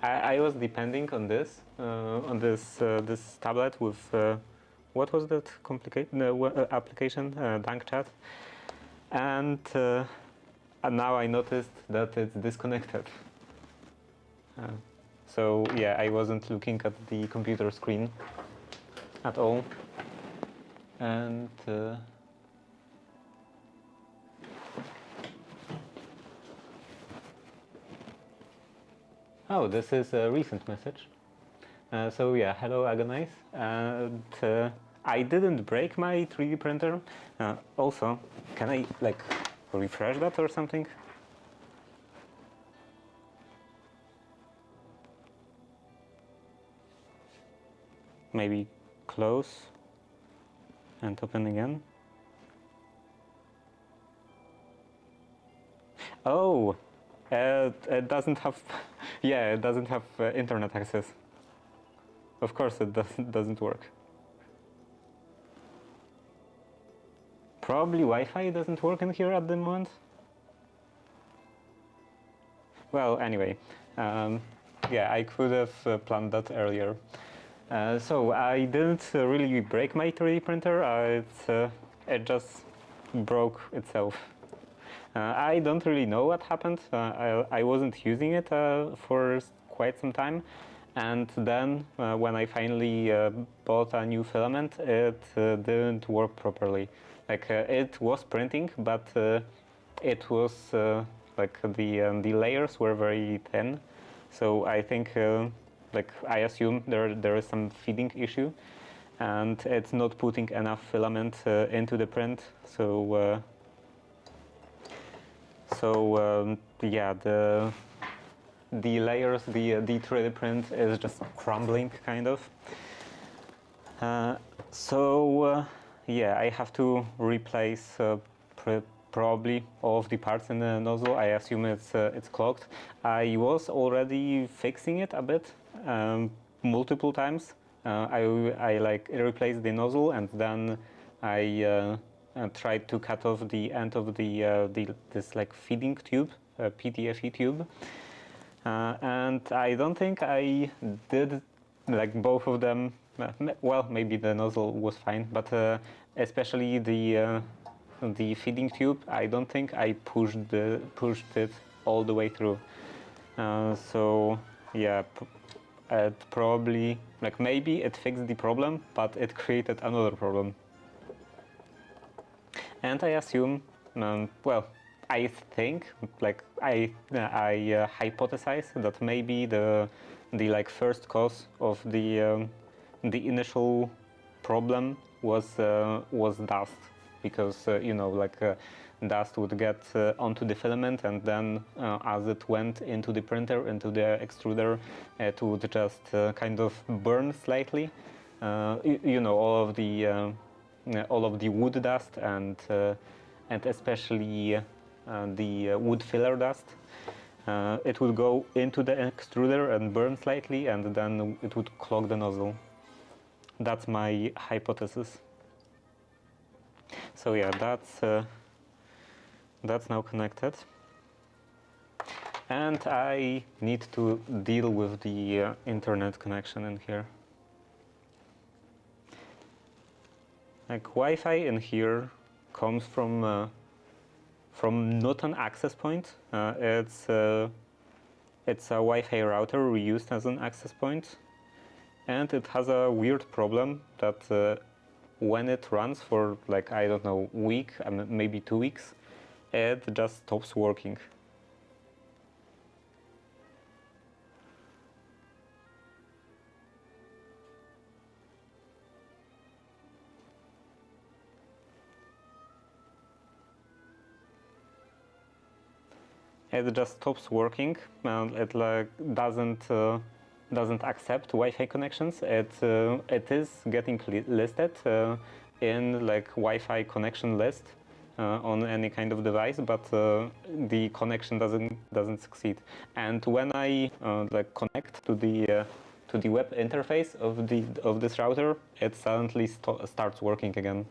I was depending on this this tablet with what was that application, DankChat, and now I noticed that it's disconnected. So yeah, I wasn't looking at the computer screen at all. And oh, this is a recent message. So yeah, hello Agonize. And I didn't break my 3D printer. Also, can I like refresh that or something? Maybe close and open again. Oh, it doesn't have, yeah, it doesn't have internet access. Of course it doesn't work. Probably Wi-Fi doesn't work in here at the moment. Well, anyway, yeah, I could have planned that earlier. So I didn't really break my 3D printer, it just broke itself. I don't really know what happened. I wasn't using it for quite some time, and then when I finally bought a new filament, it didn't work properly. Like it was printing, but it was like the layers were very thin. So I think, like I assume there is some feeding issue, and it's not putting enough filament into the print. So yeah, the layers, the 3D print is just crumbling kind of. Yeah, I have to replace probably all of the parts in the nozzle. I assume it's clogged. I was already fixing it a bit, multiple times. I like replaced the nozzle, and then I tried to cut off the end of this like feeding tube, PTFE tube, and I don't think I did like both of them. Well, maybe the nozzle was fine, but especially the feeding tube, I don't think I pushed it all the way through. So yeah, it probably, like, maybe it fixed the problem, but it created another problem. And I assume, well, I think, like I hypothesize that maybe the like first cause of the initial problem was dust, because you know, like dust would get onto the filament, and then as it went into the printer, into the extruder, it would just kind of burn slightly. You know, all of the wood dust, and especially the wood filler dust. It would go into the extruder and burn slightly, and then it would clog the nozzle. That's my hypothesis. So yeah, that's now connected, and I need to deal with the internet connection in here. Like Wi-Fi in here comes from not an access point. It's a Wi-Fi router we used as an access point, and it has a weird problem that when it runs for, like, I don't know, week, maybe 2 weeks, it just stops working. It just stops working, and it like doesn't accept Wi-Fi connections. It is getting listed in like Wi-Fi connection list on any kind of device, but the connection doesn't succeed. And when I like connect to the web interface of this router, it suddenly starts working again.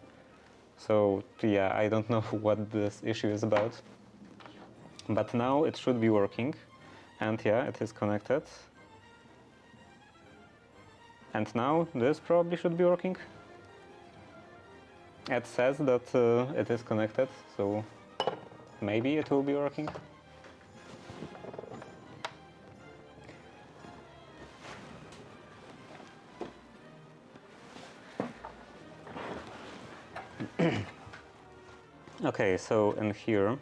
So yeah, I don't know what this issue is about. But now it should be working, and yeah, it is connected. And now this probably should be working. It says that it is connected, so maybe it will be working. Okay, so in here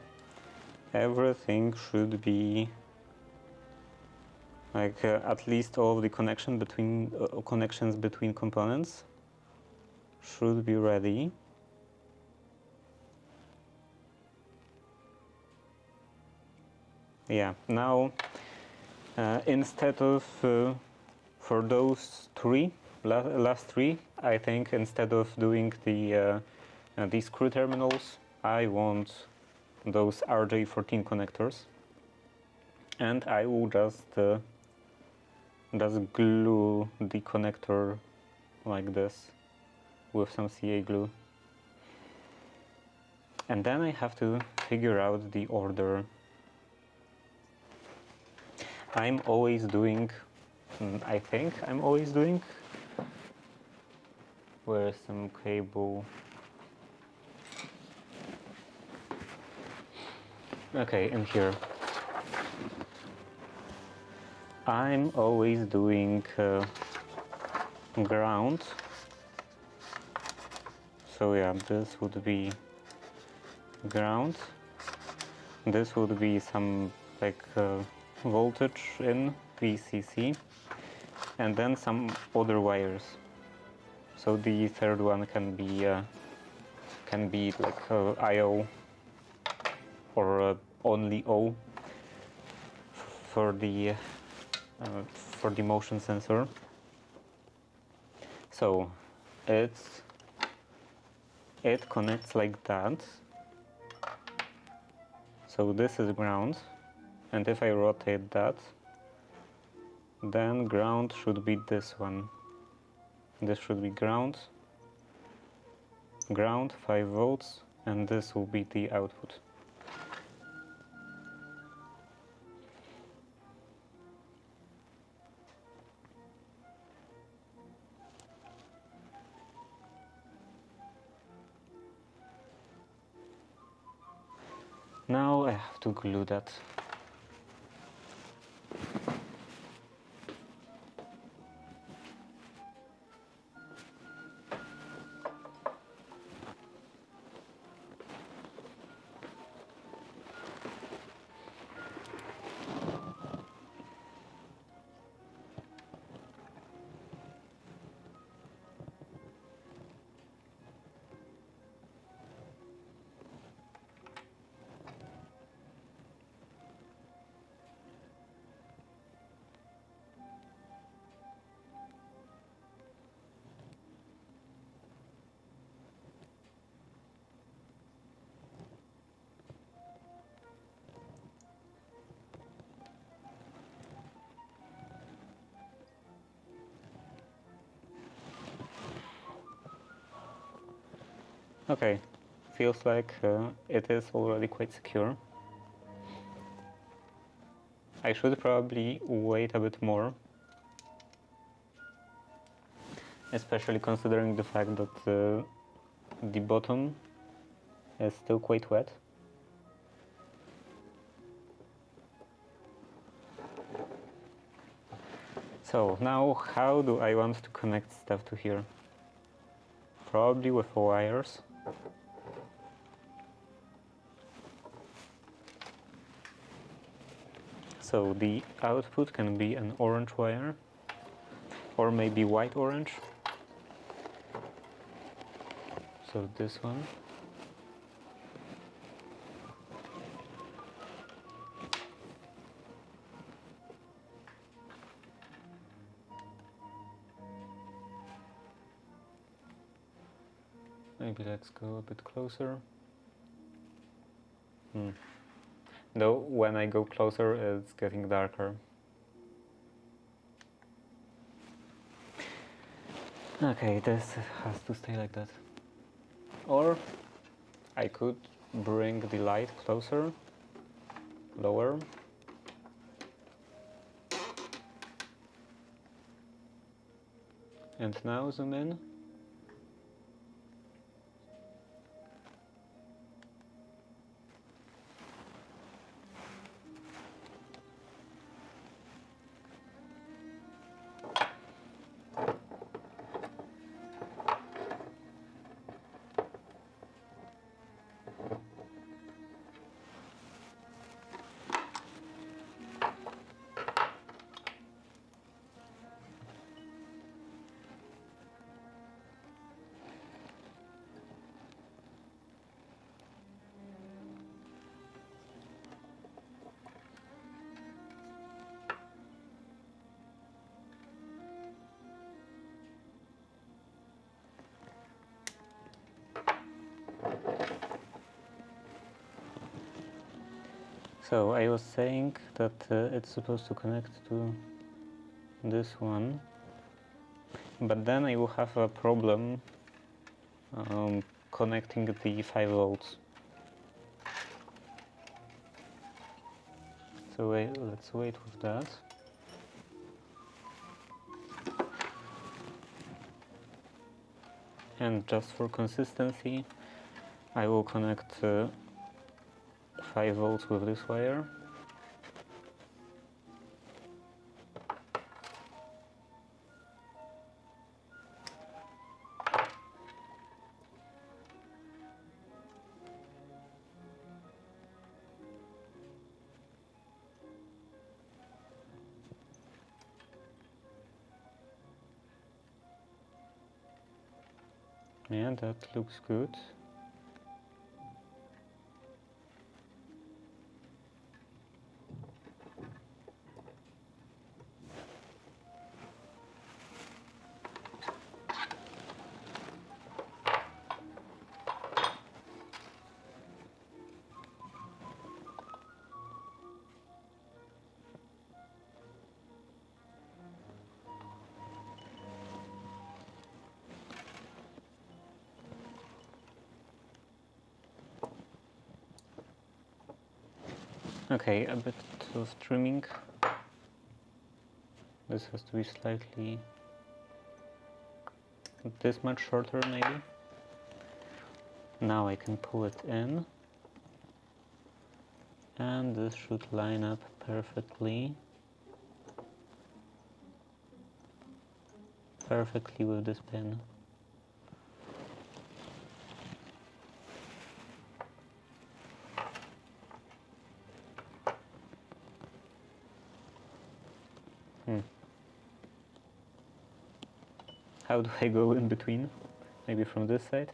everything should be like at least all of the connections between components should be ready. Yeah, now instead of for those last three, I think instead of doing these screw terminals, I want those RJ14 connectors, and I will just glue the connector like this with some CA glue. And then I have to figure out the order. I'm always doing, I think I'm always doing, where's some cable? Okay, in here. I'm always doing ground. So yeah, this would be ground. This would be some like voltage in VCC, and then some other wires. So the third one can be like IO or only O for the motion sensor. So it connects like that. So this is ground, and if I rotate that, then ground should be this one. This should be ground, 5 volts, and this will be the output. Now I have to glue that. Okay, feels like it is already quite secure. I should probably wait a bit more, especially considering the fact that the bottom is still quite wet. So now how do I want to connect stuff to here? Probably with wires. So the output can be an orange wire, or maybe white-orange. So this one. Maybe let's go a bit closer. Though when I go closer, it's getting darker. Okay, this has to stay like that. Or I could bring the light closer, lower. And now zoom in. So I was saying that it's supposed to connect to this one, but then I will have a problem connecting the 5 volts. So let's wait with that. And just for consistency, I will connect 5 volts with this wire. Yeah, that looks good. Okay, a bit of trimming. This has to be slightly this much shorter maybe. Now I can pull it in, and this should line up perfectly with this pin. How do I go in between? Maybe from this side?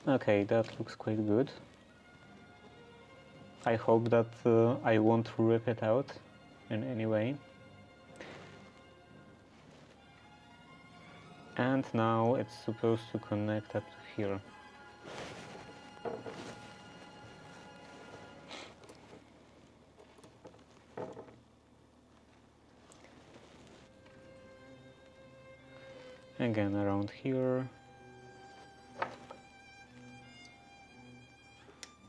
Okay, that looks quite good. I hope that I won't rip it out in any way. And now it's supposed to connect up to here. Again around here.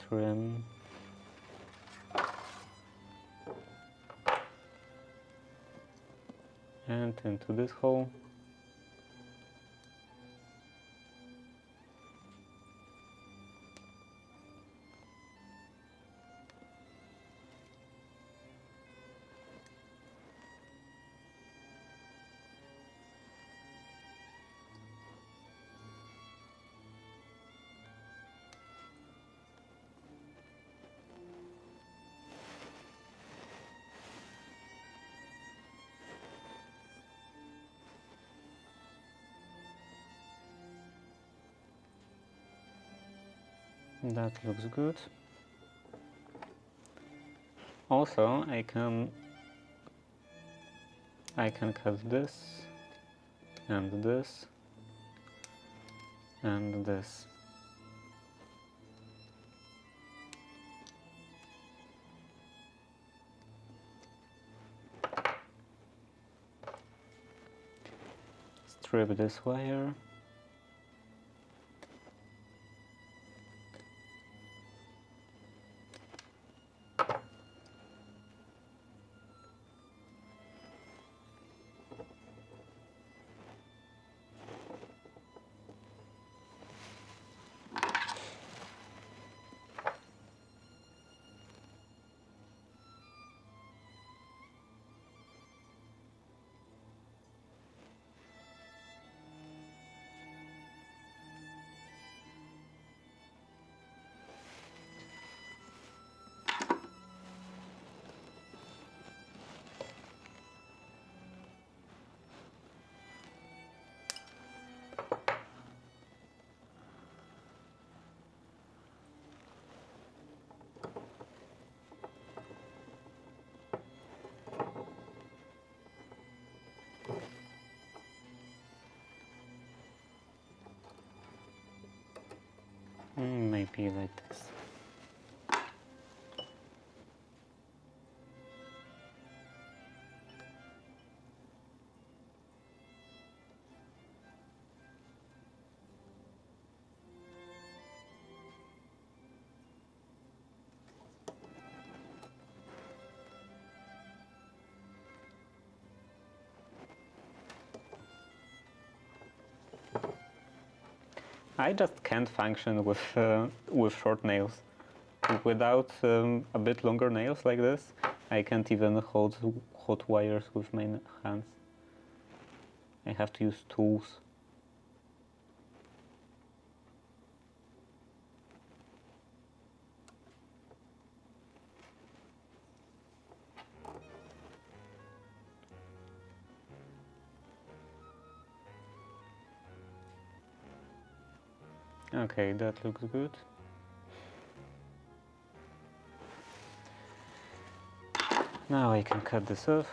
Trim. And into this hole. That looks good. Also, I can cut this and this and this. Strip this wire. maybe like this. I just can't function with short nails. Without a bit longer nails like this, I can't even hold hot wires with my hands. I have to use tools. Okay, that looks good. Now I can cut this off.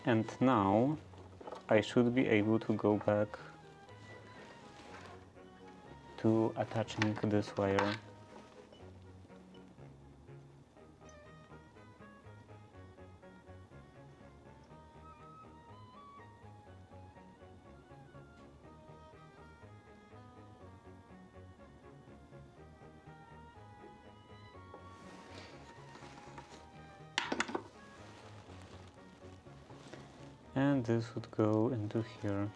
And now I should be able to go back to attaching this wire. And this would go into here.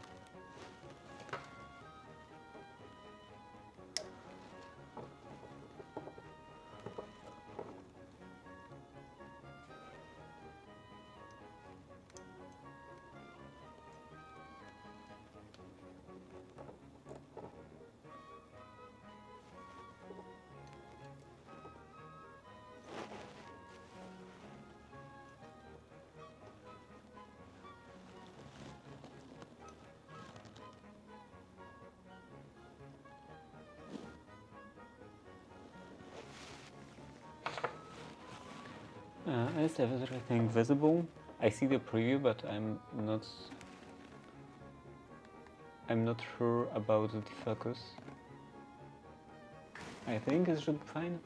Is everything visible? I see the preview, but I'm not sure about the focus. I think it should be fine.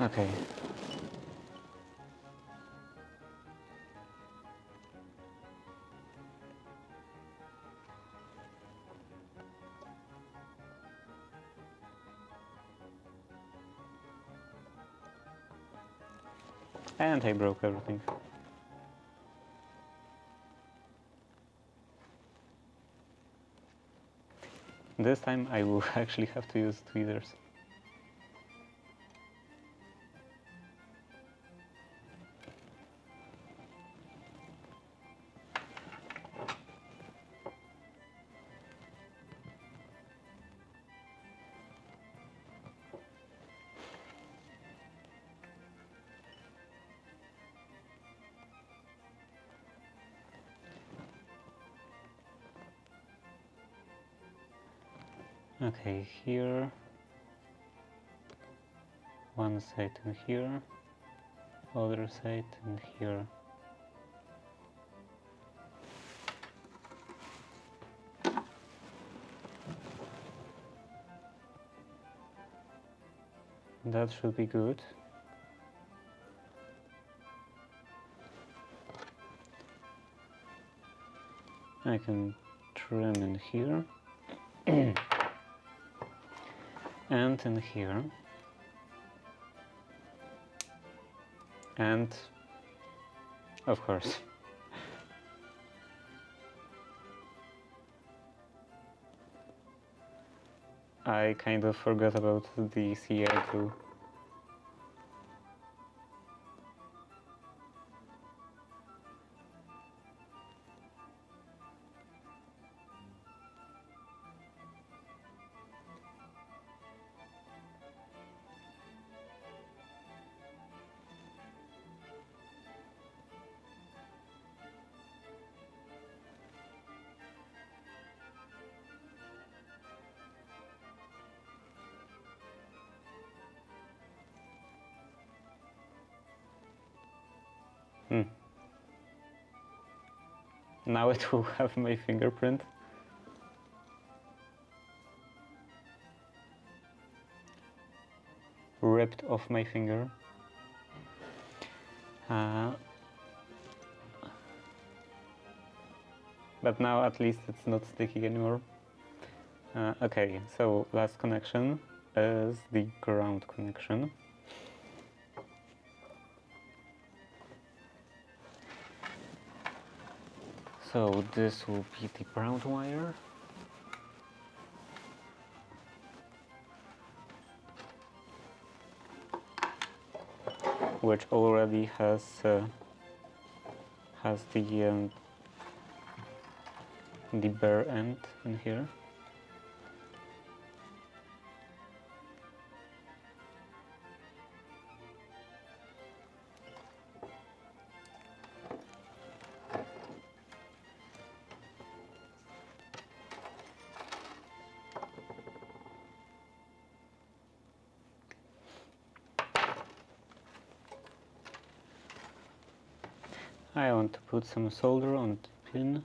Okay. And I broke everything. This time I will actually have to use tweezers. Okay, here, one side and here, other side and here. That should be good. I can trim in here. And in here, and of course I kind of forgot about the CI tool. now it will have my fingerprint. Ripped off my finger. But now at least it's not sticky anymore. Okay, so last connection is the ground connection. So this will be the ground wire. Which already has the bare end in here. I want to put some solder on the pin.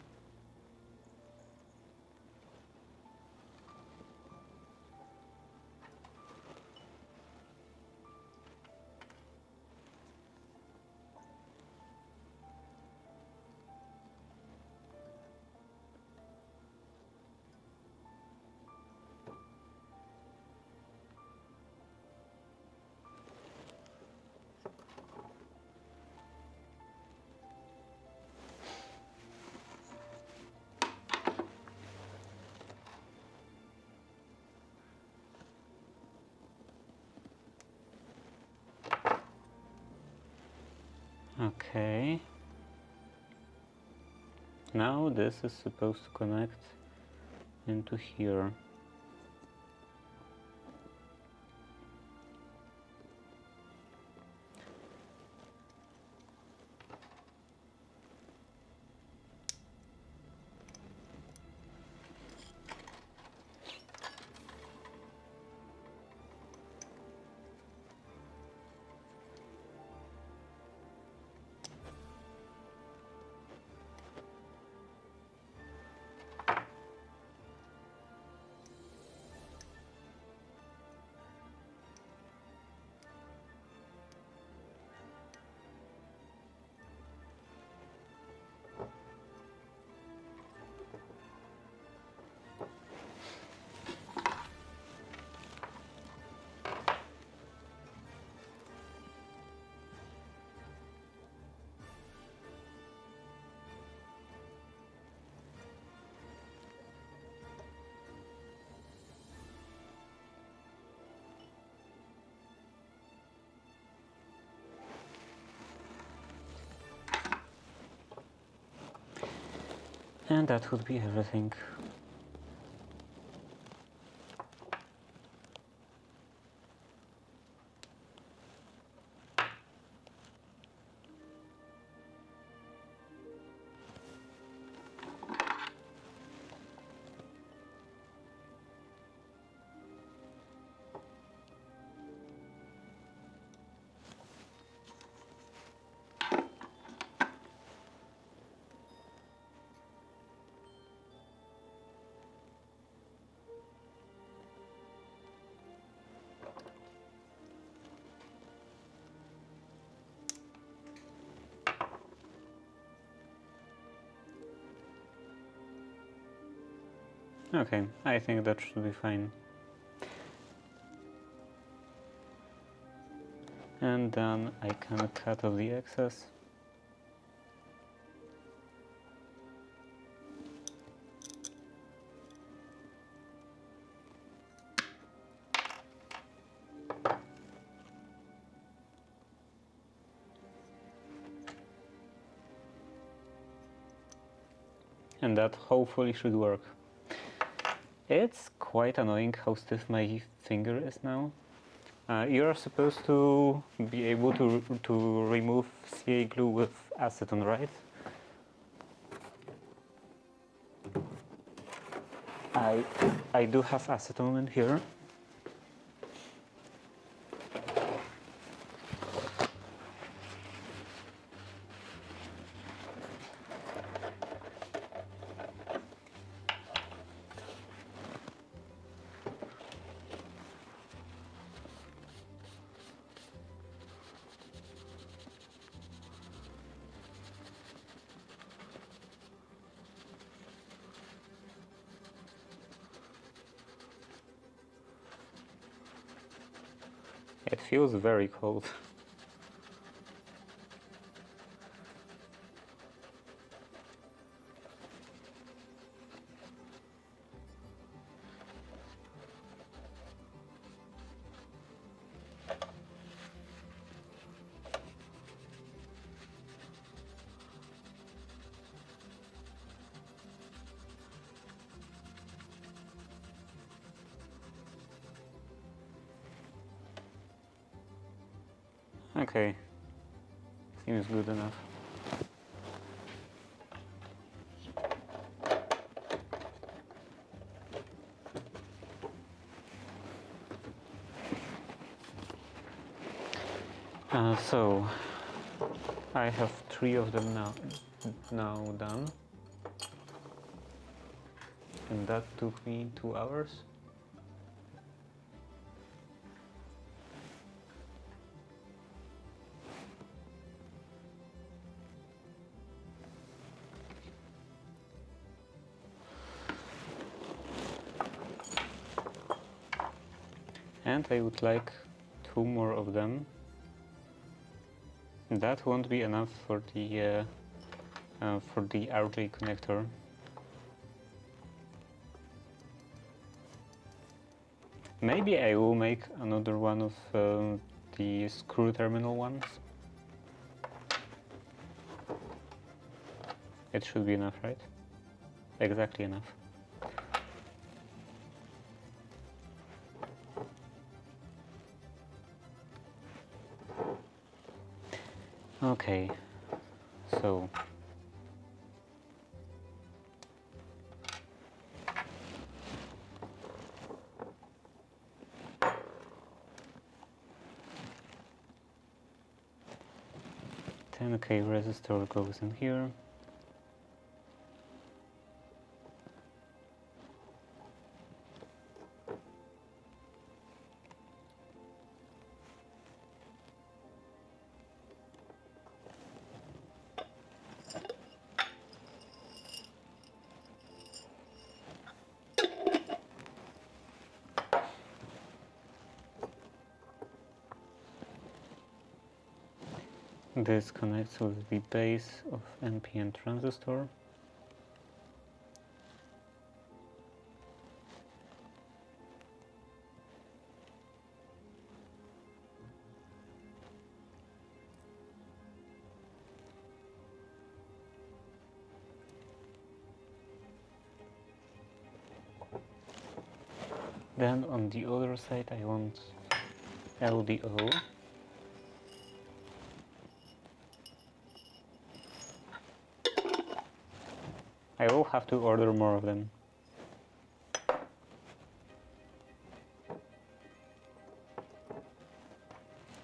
Okay. Now this is supposed to connect into here. And that would be everything. Okay, I think that should be fine. And then I can cut off the excess. And that hopefully should work. It's quite annoying how stiff my finger is now. You're supposed to be able to remove CA glue with acetone, right? I do have acetone in here. It feels very cold. Okay, seems good enough. So I have 3 of them now done, and that took me 2 hours. And I would like 2 more of them. That won't be enough for the RJ connector. Maybe I will make another one of the screw terminal ones. It should be enough, right? Exactly enough. Okay, so $10K resistor goes in here. This connects with the base of NPN transistor. Then on the other side I want LDO. I will have to order more of them.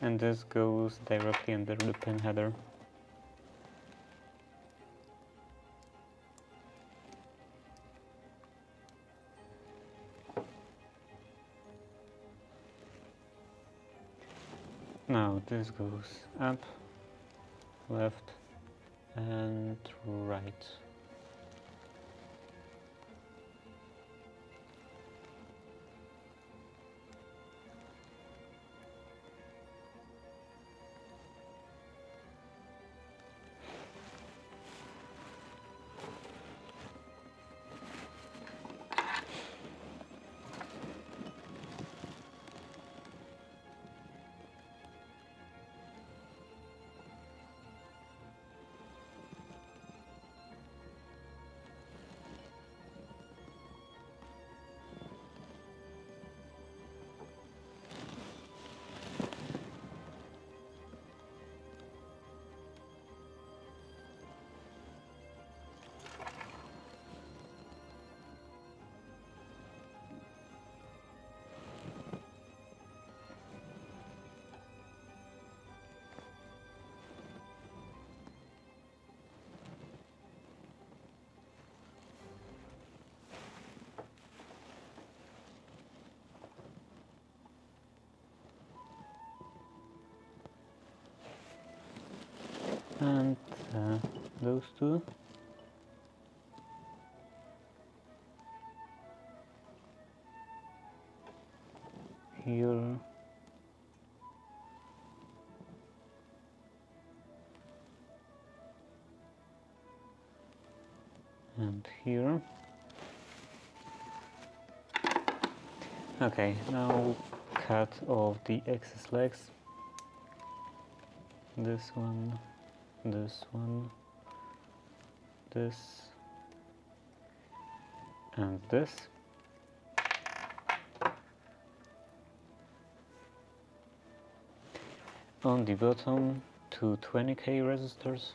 And this goes directly under the pin header. Now this goes up, left, and right. And those two. Here and here. Okay, now cut off the excess legs. This one, this one, this, and this. On the bottom, two 20K resistors.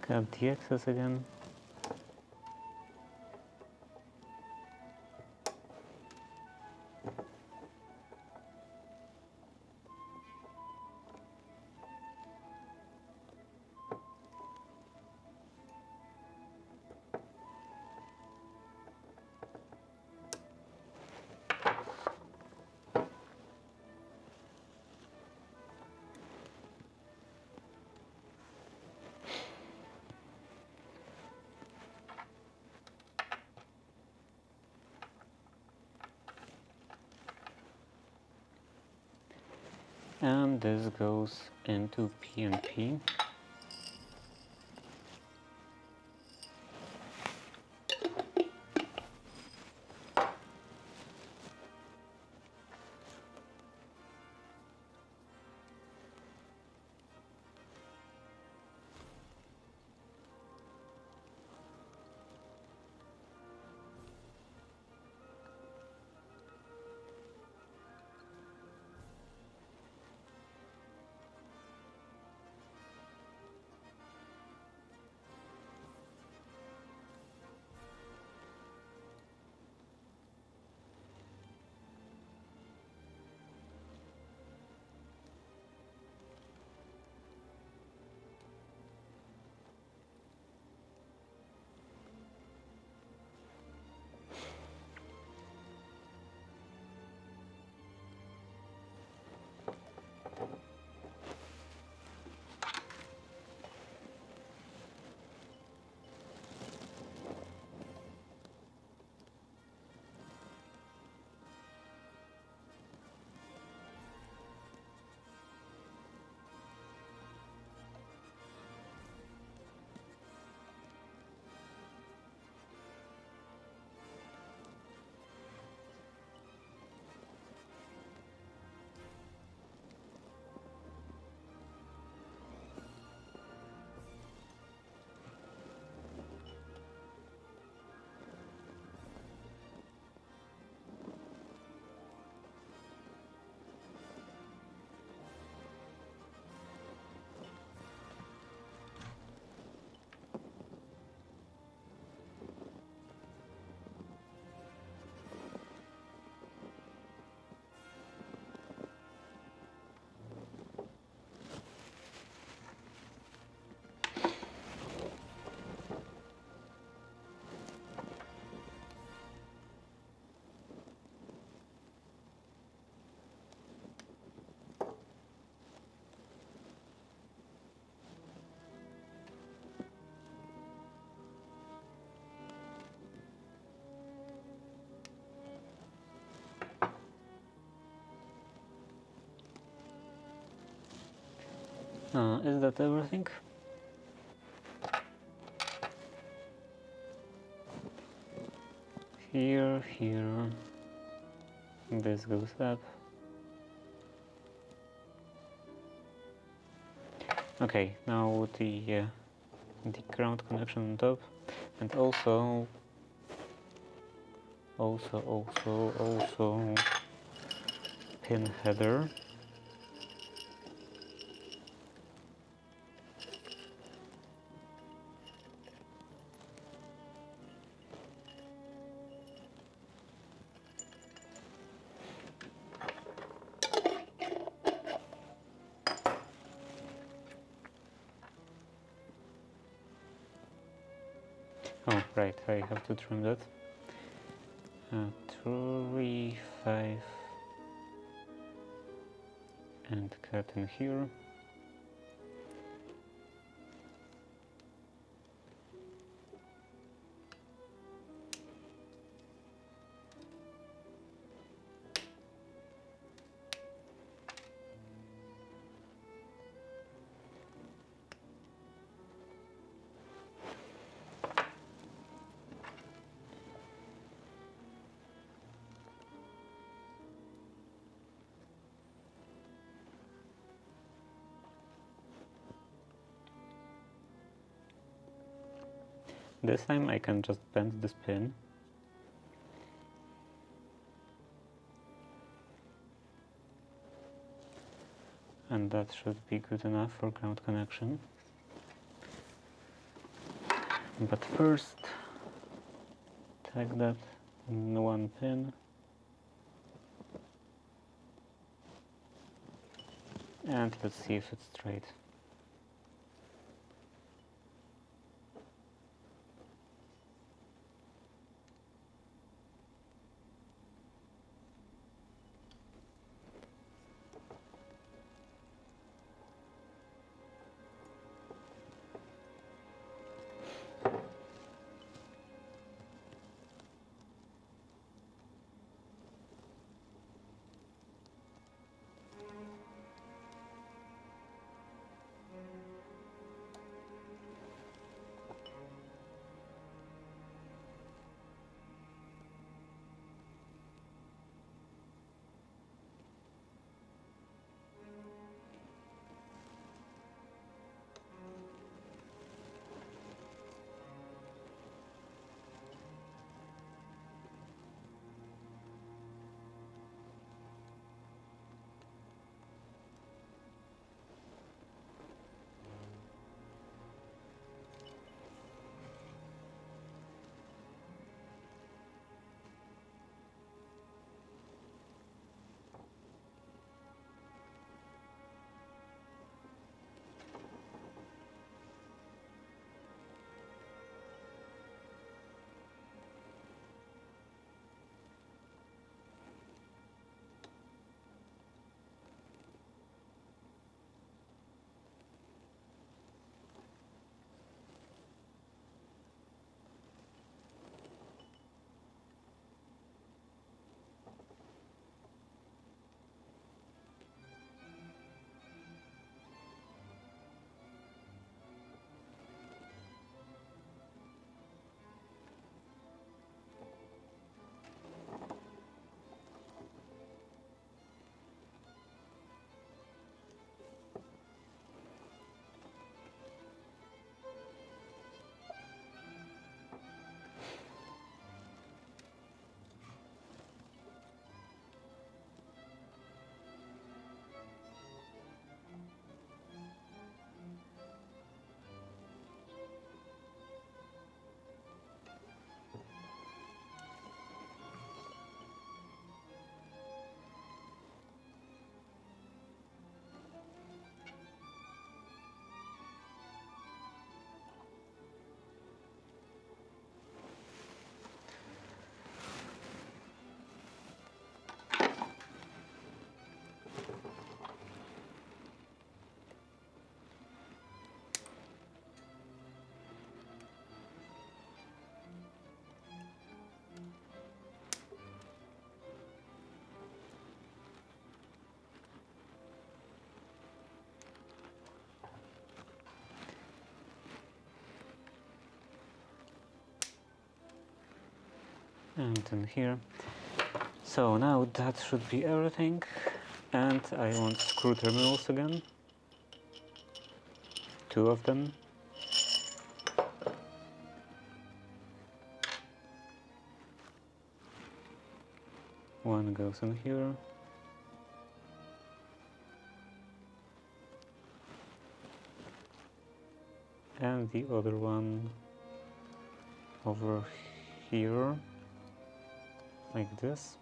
Cut the excess again. And this goes into PNP. Is that everything? Here, this goes up. Okay, now the ground connection on top, and also pin header. Oh, right, I have to trim that. 3, 5, and cut in here. This time I can just bend this pin. And that should be good enough for ground connection. But first, tag that in one pin. And let's see if it's straight. and then here. So now that should be everything, and I want screw terminals again, 2 of them. One goes in here. And the other one over here, like this.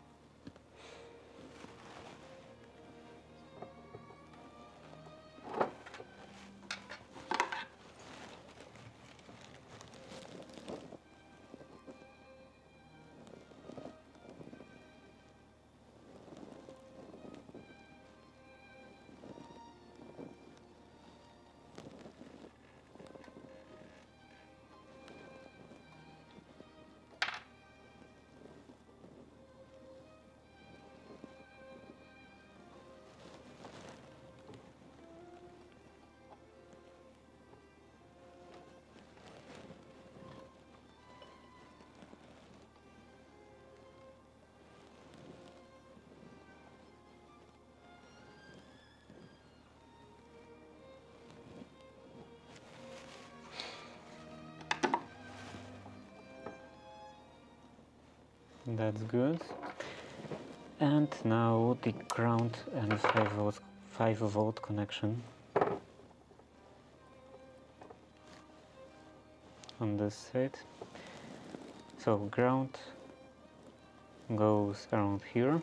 That's good. And now the ground and 5 volt connection on this side. So ground goes around here.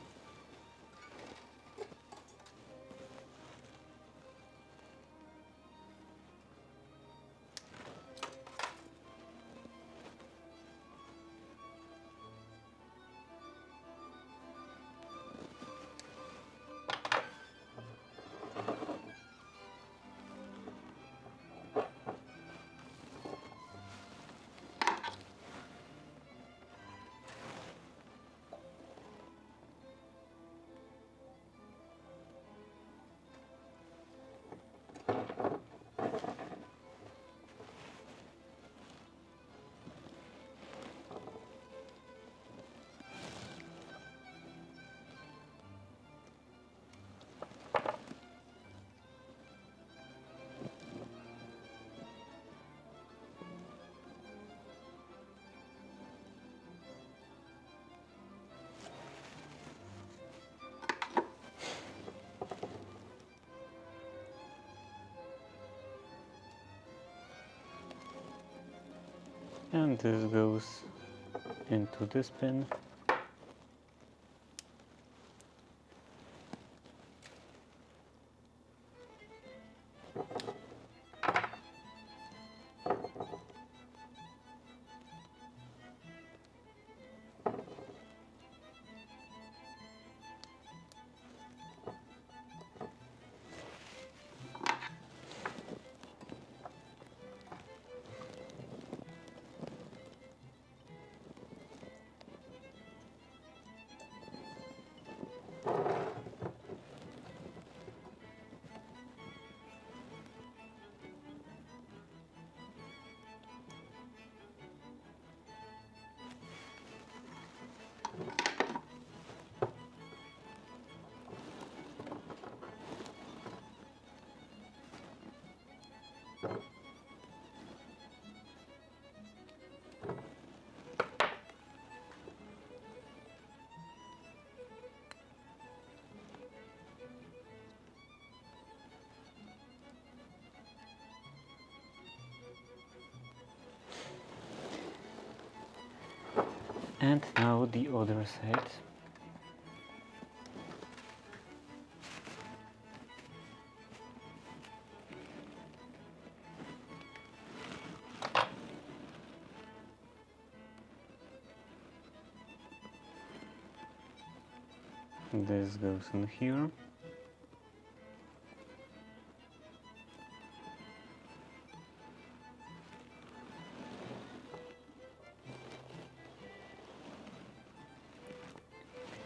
And this goes into this pin. And now the other side. This goes in here.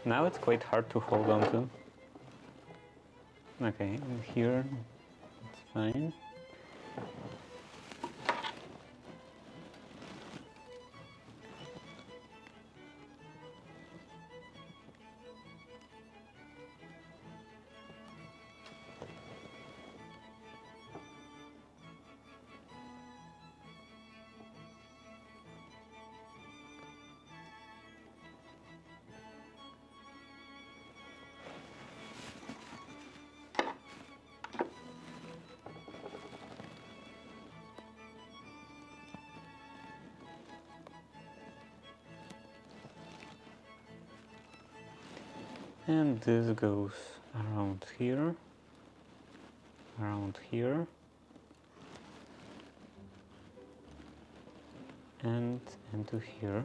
Now it's quite hard to hold on to. Okay, and here it's fine. And this goes around here, and into here.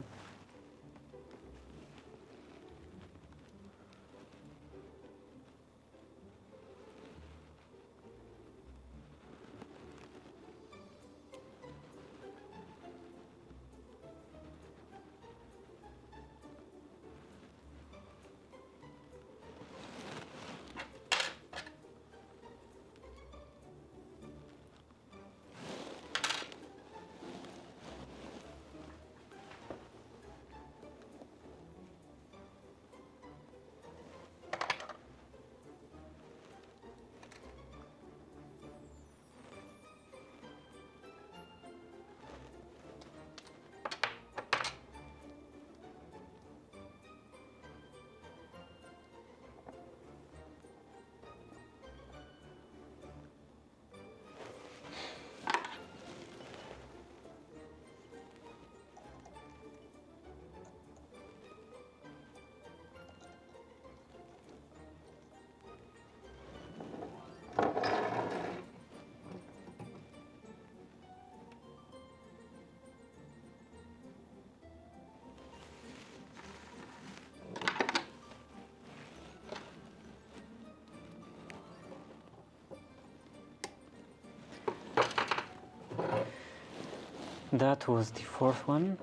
That was the fourth one.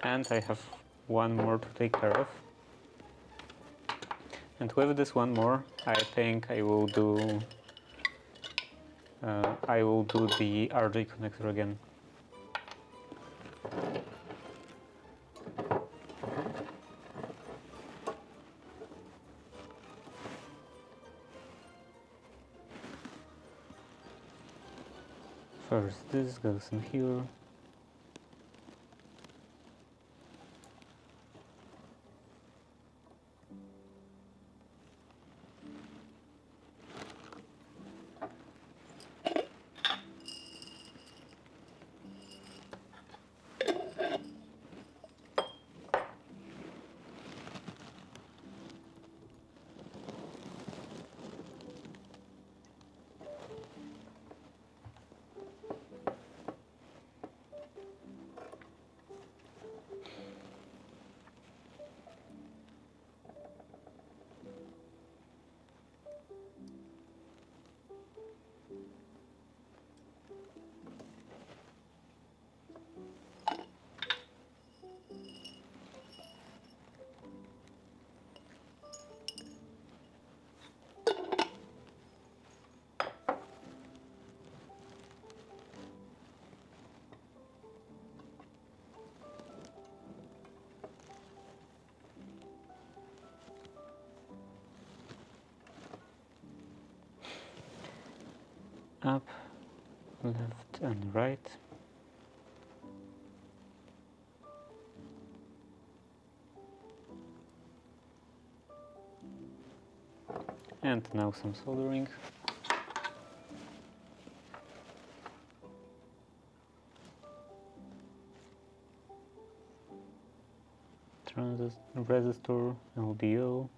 And I have one more to take care of. And with this one more, I think I will do the RJ connector again. First, this goes in here. Up, left and right. And now some soldering. Resistor, LDO.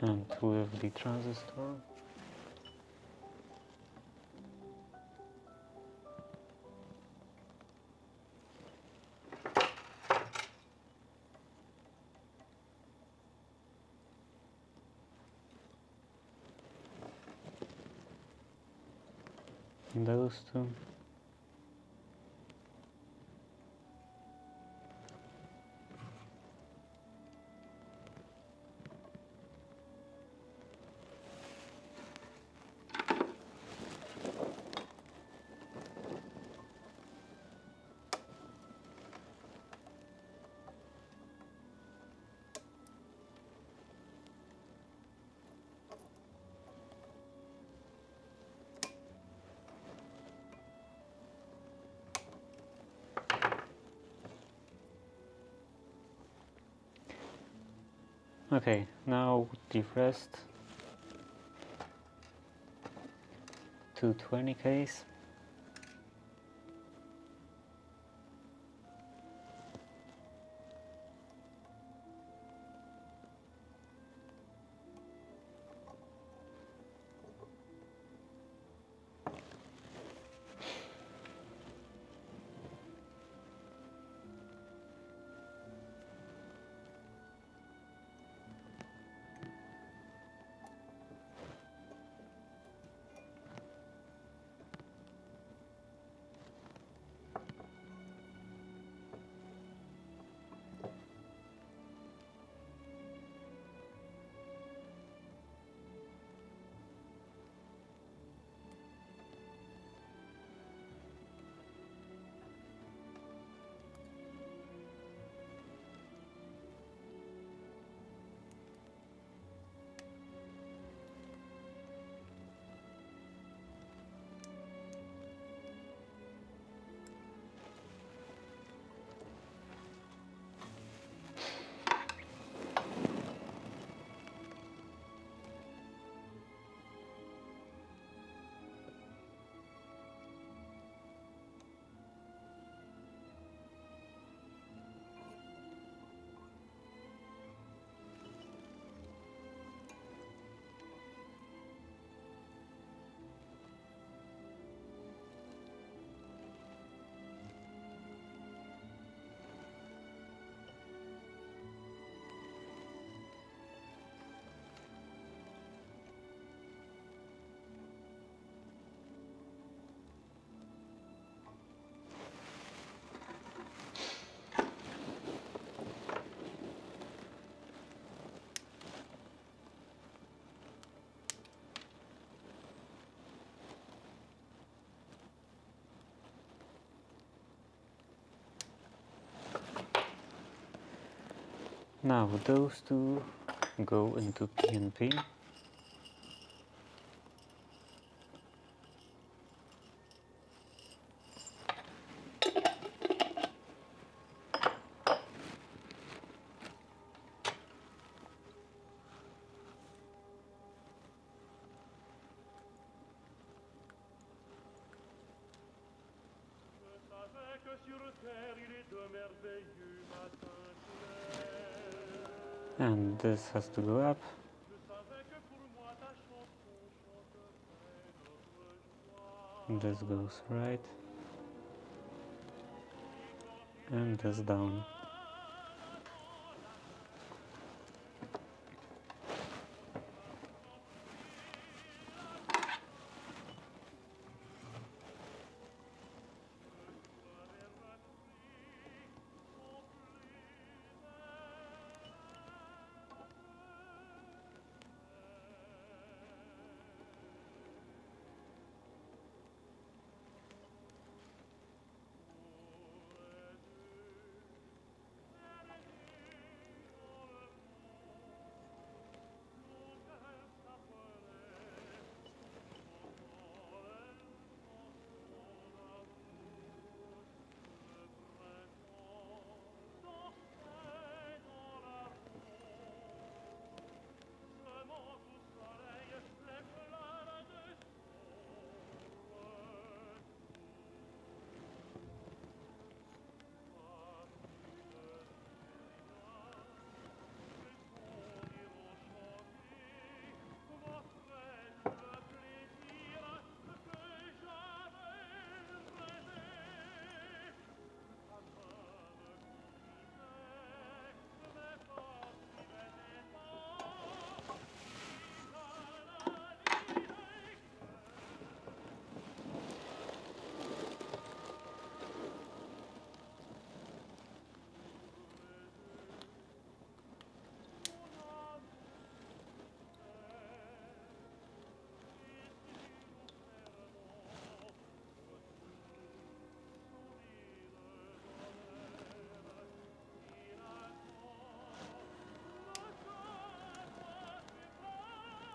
And with the transistor. Those two. Okay, now defrost to 20 case. Now those two go into PNP. And this has to go up. This goes right. And this down.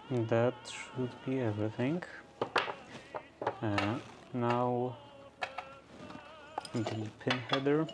That should be everything. Now the pin header.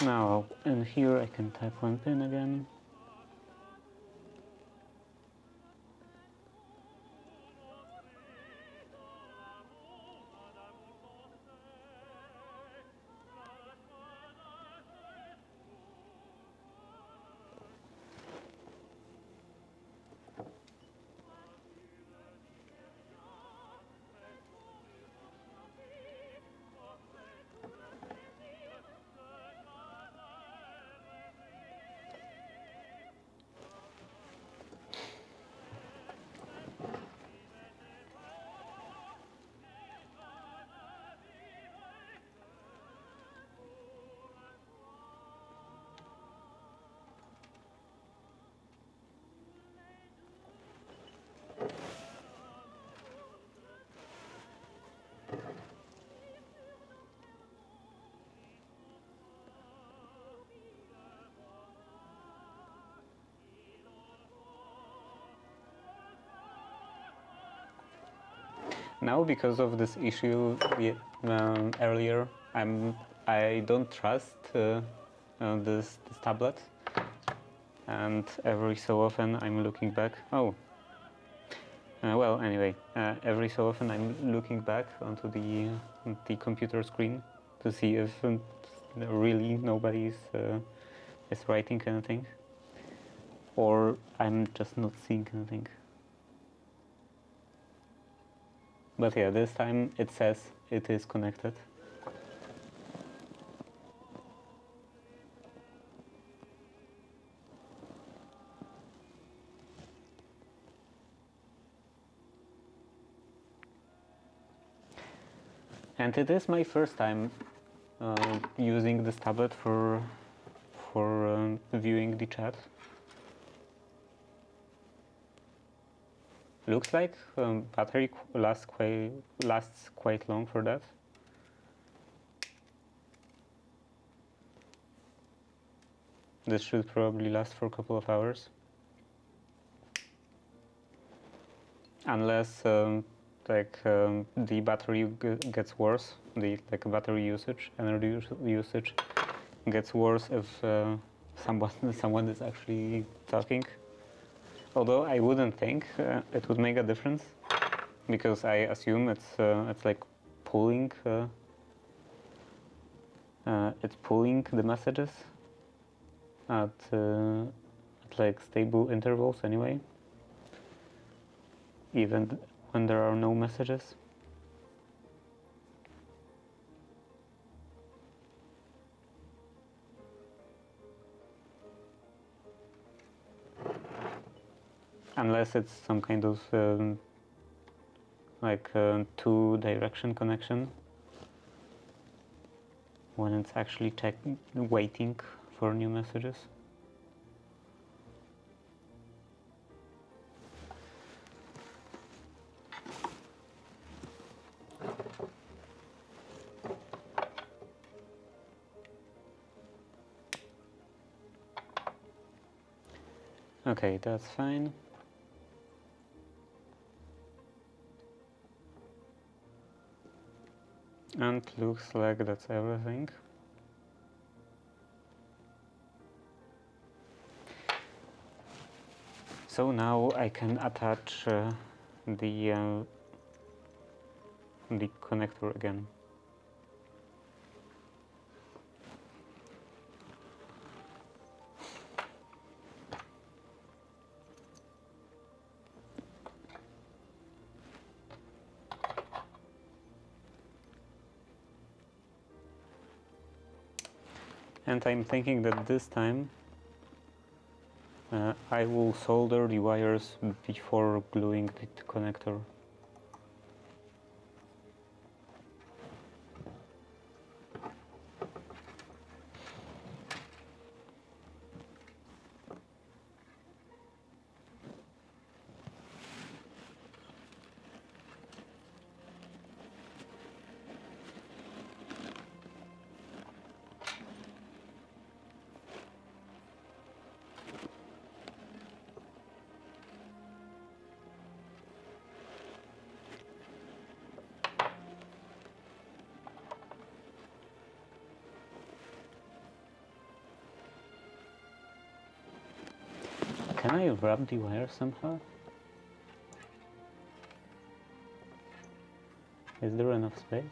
Now in here I can type one pin again. Now, because of this issue earlier, I don't trust this tablet, and every so often I'm looking back. Oh, well, anyway, every so often I'm looking back onto the computer screen to see if really nobody is writing anything, or I'm just not seeing anything. But yeah, this time it says it is connected. And it is my first time using this tablet for viewing the chat. Looks like battery lasts quite long for that. This should probably last for a couple of hours, unless the battery gets worse. The battery usage, energy usage gets worse if someone is actually talking. Although I wouldn't think it would make a difference, because I assume it's like pulling the messages at like stable intervals anyway, even when there are no messages. Unless it's some kind of two-direction connection, when it's actually waiting for new messages. Okay, that's fine. And looks like that's everything. So now I can attach the connector again. And I'm thinking that this time I will solder the wires before gluing the connector. Can I wrap the wire somehow? Is there enough space?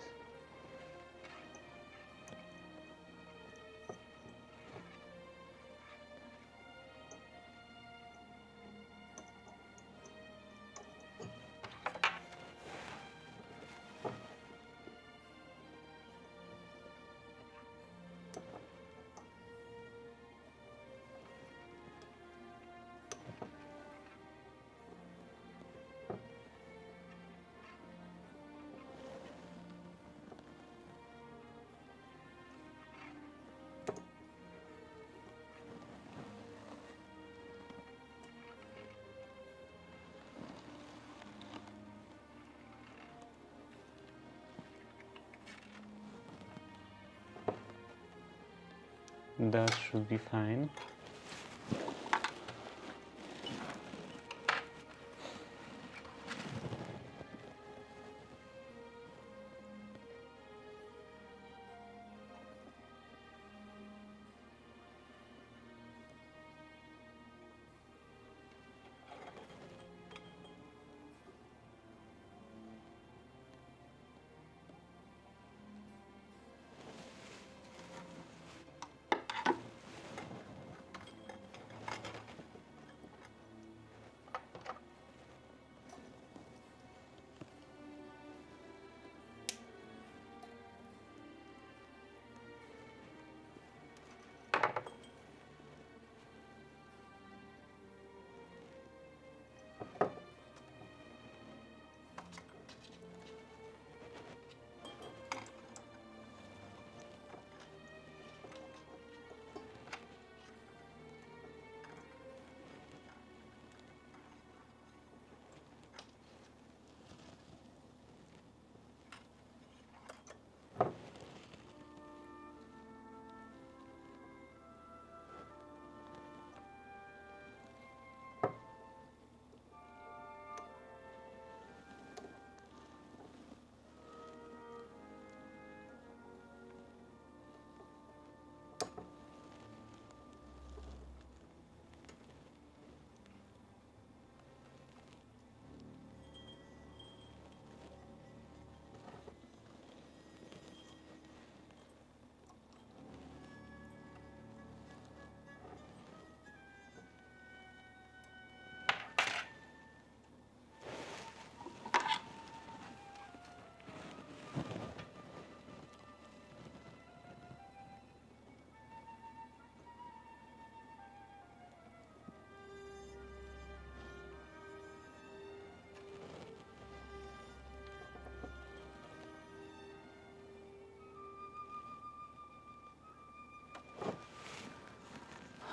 That should be fine.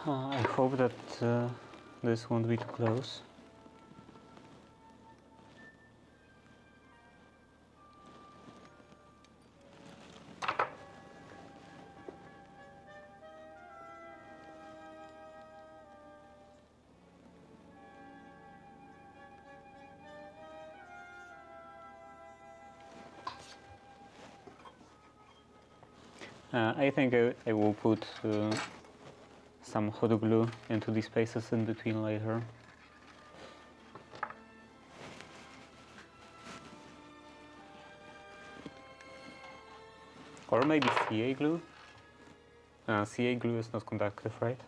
I hope that this won't be too close. I think I will put some hot glue into the spaces in between later. Or maybe CA glue. CA glue is not conductive, right?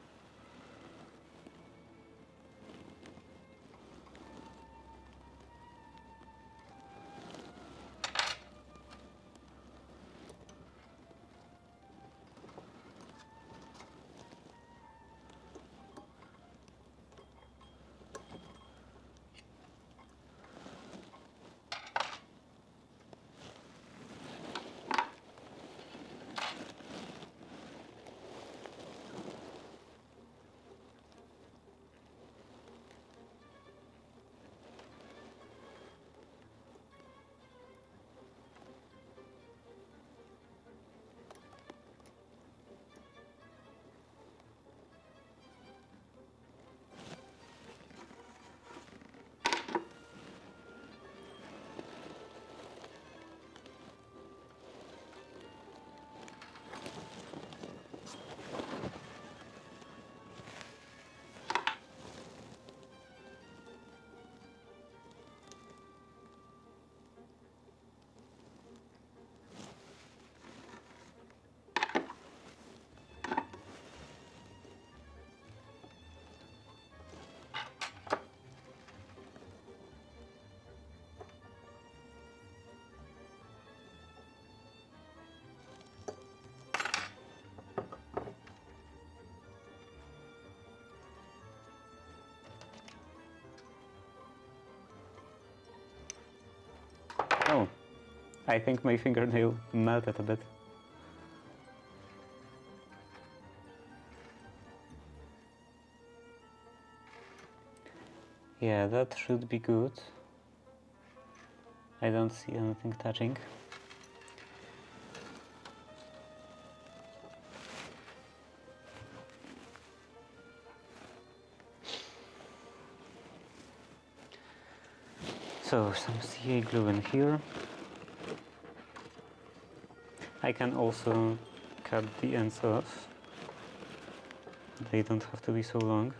I think my fingernail melted a bit. Yeah, that should be good. I don't see anything touching. So, some CA glue in here. I can also cut the ends off. They don't have to be so long.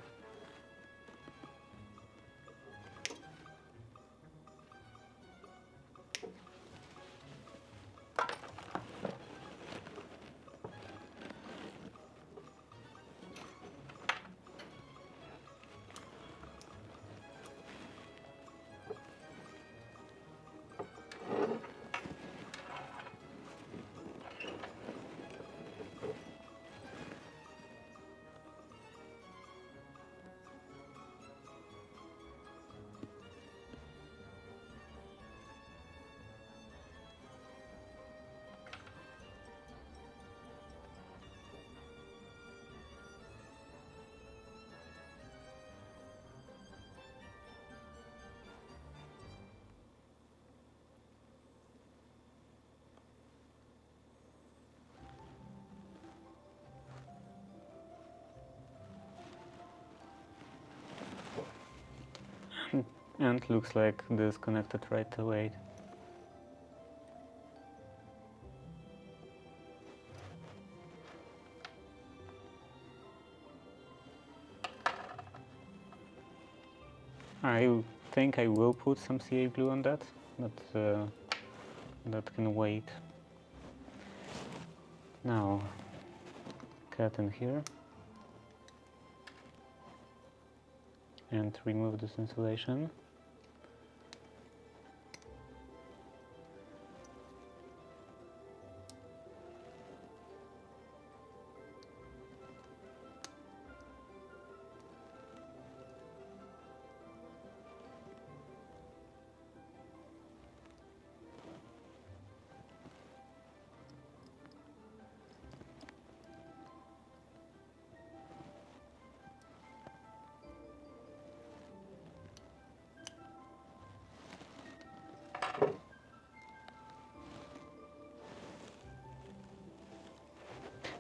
And looks like this connected right away. I think I will put some CA glue on that, but that can wait. Now, cut in here and remove this insulation.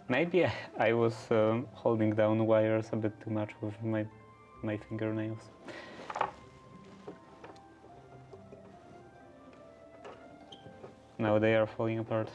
Maybe I was holding down wires a bit too much with my fingernails. Now they are falling apart.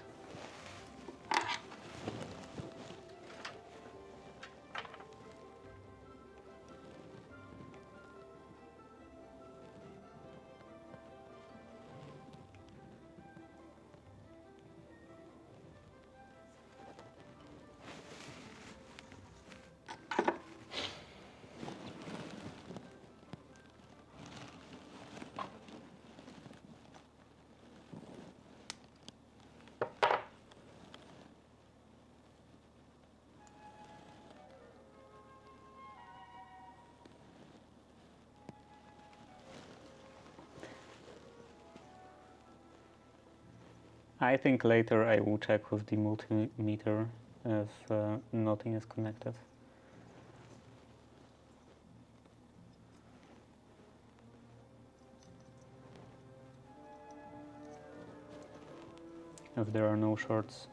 I think later I will check with the multimeter if nothing is connected. If there are no shorts.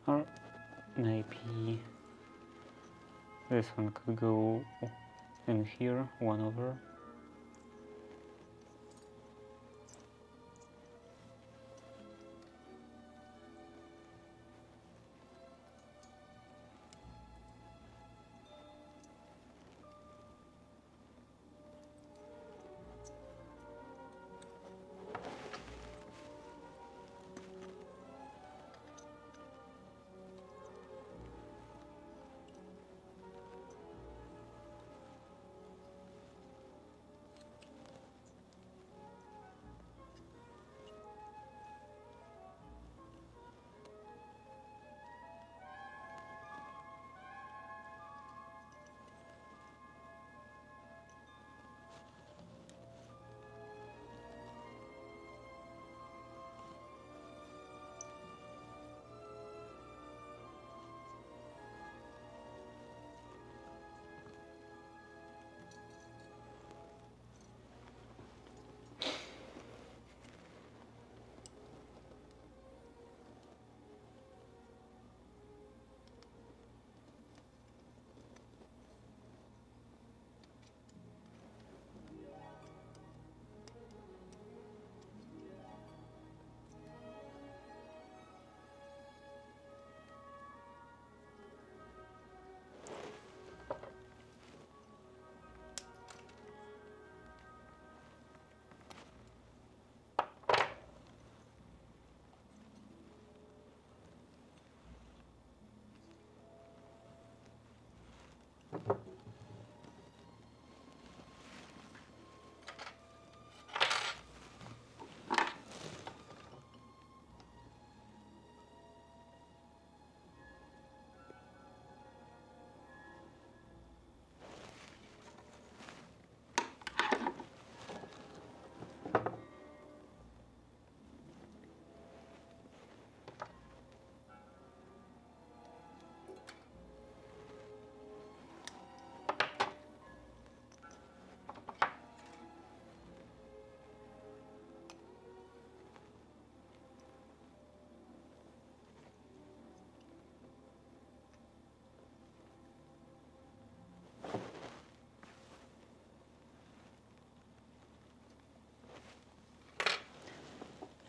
Or maybe this one could go in here, 1/.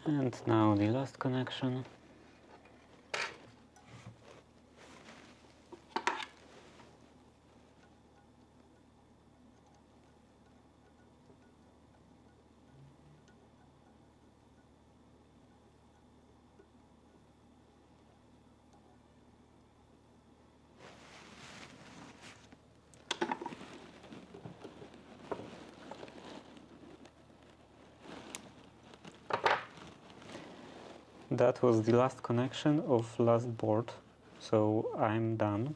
And now the last connection. That was the last connection of last board, so I'm done.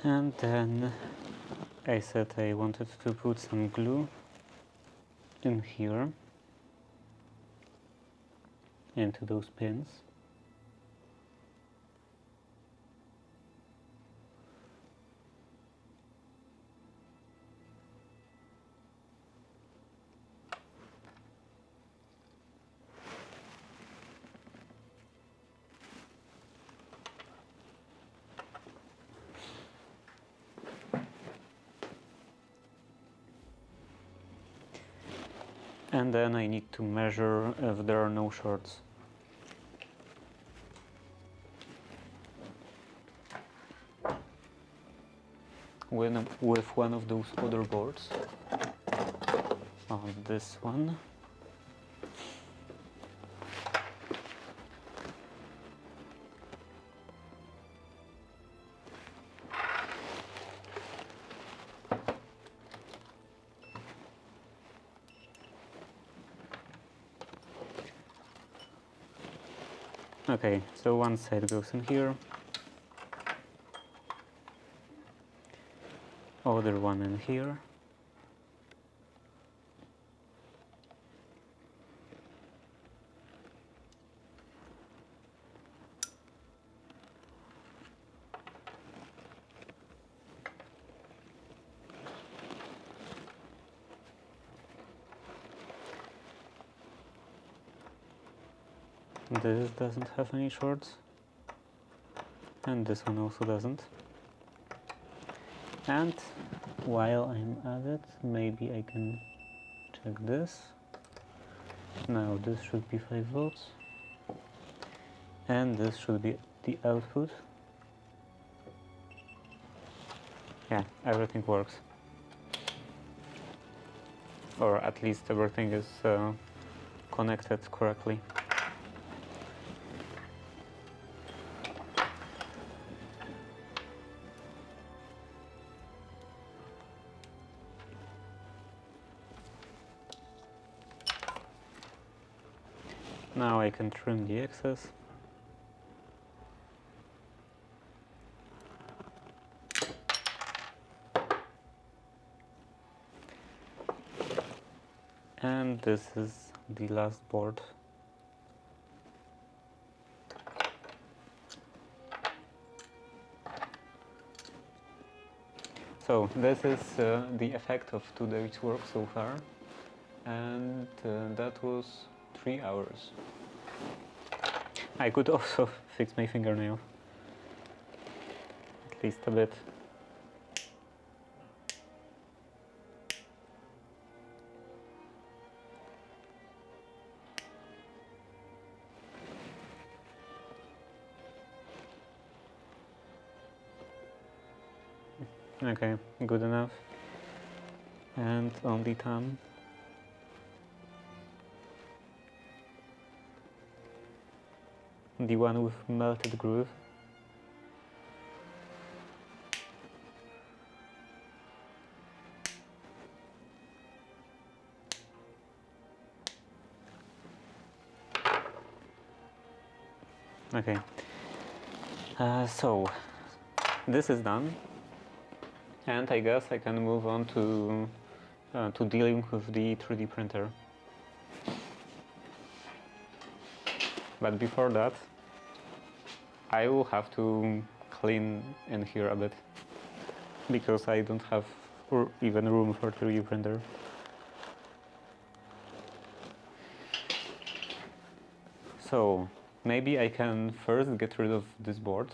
And then I said I wanted to put some glue in here into those pins. And then I need to measure if there are no shorts. With one of those other boards, on this one. Okay, so one side goes in here, other one in here. This doesn't have any shorts, and this one also doesn't. And while I'm at it, maybe I can check this. Now this should be 5 volts, and this should be the output. Yeah, everything works. Or at least everything is connected correctly. Now I can trim the excess. And this is the last board. So this is the effect of today's work so far, and that was 3 hours. I could also fix my fingernail, at least a bit. Okay, good enough. And on the thumb. The one with melted groove. Okay. So this is done, and I guess I can move on to dealing with the 3D printer. But before that, I will have to clean in here a bit, because I don't have even room for 3D printer. So maybe I can first get rid of this board,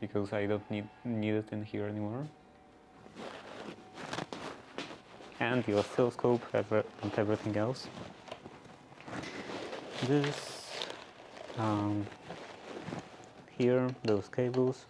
because I don't need it in here anymore. And the oscilloscope and everything else. This, here, those cables.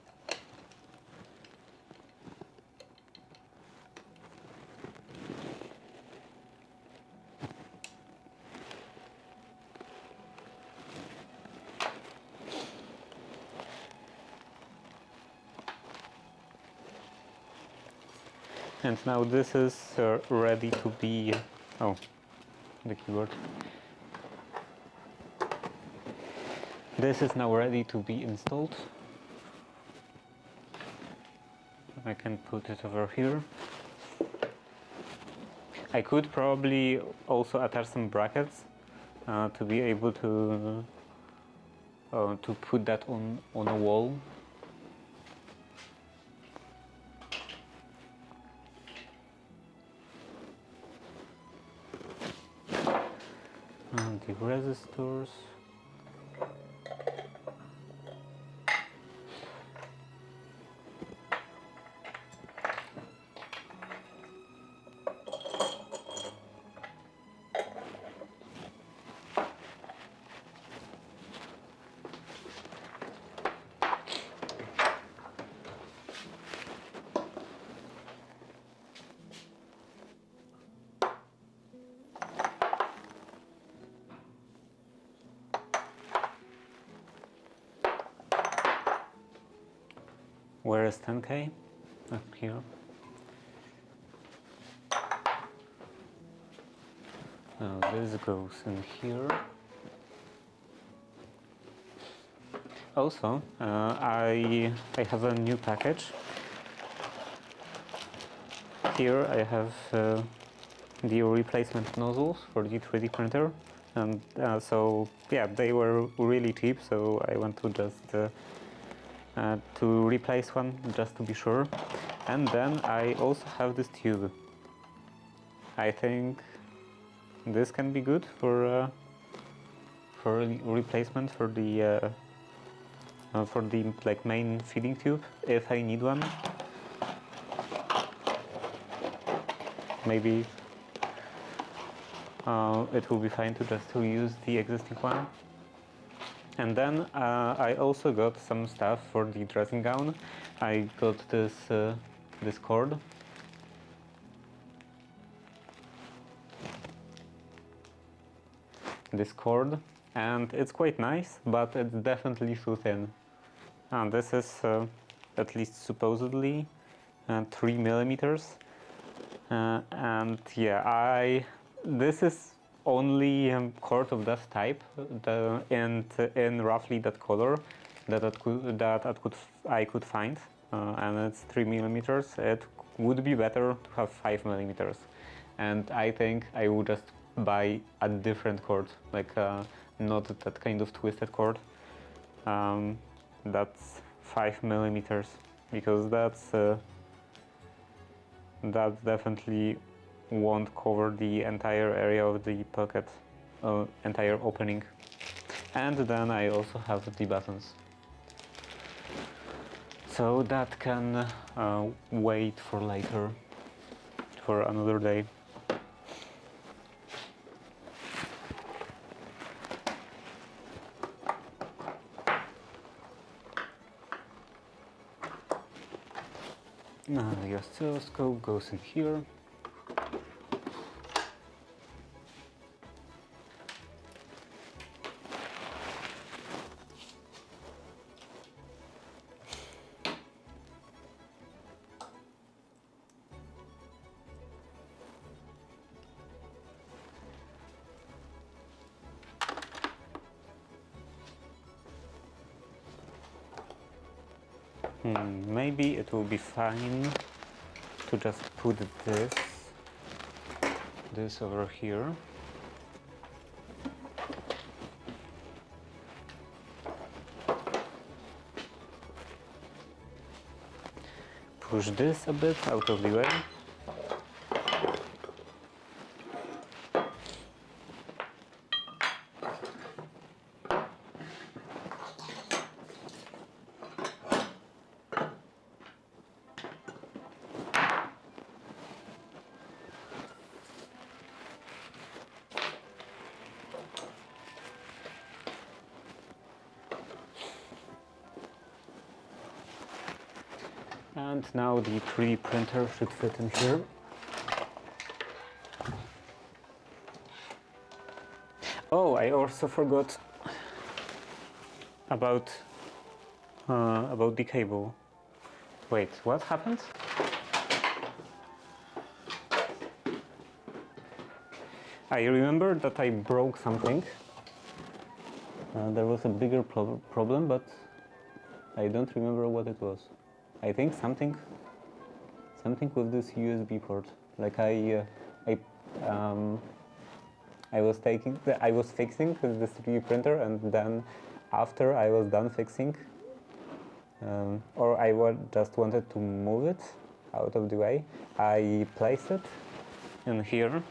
And now this is ready to be, oh, the keyboard. This is now ready to be installed. I can put it over here. I could probably also attach some brackets to be able to put that on a wall. And the resistors. Where is 10K? Up here. Now this goes in here. Also, I have a new package. Here I have the replacement nozzles for the 3D printer, and so yeah, they were really cheap. So I want to just to replace one just to be sure. And then I also have this tube. I think this can be good for replacement for the like main feeding tube if I need one. Maybe it will be fine to just use the existing one. And then I also got some stuff for the dressing gown. I got this cord. This cord, and it's quite nice, but it's definitely too thin. And this is at least supposedly 3 millimeters. And yeah, this is only cord of that type, and in roughly that color that I could find, and it's 3 millimeters. It would be better to have 5 millimeters, and I think I would just buy a different cord, like not that kind of twisted cord. That's 5 millimeters, because that definitely won't cover the entire area of the pocket, entire opening. And then I also have the buttons, so that can wait for later, for another day. Now the oscilloscope goes in here. Maybe it will be fine to just put this over here. Push this a bit out of the way. And now the 3D printer should fit in here. Oh, I also forgot about the cable. Wait, what happened? I remember that I broke something. There was a bigger problem, but I don't remember what it was. I think something with this USB port. Like I was fixing the 3D printer, and then after I was done fixing, or I just wanted to move it out of the way, I placed it in here,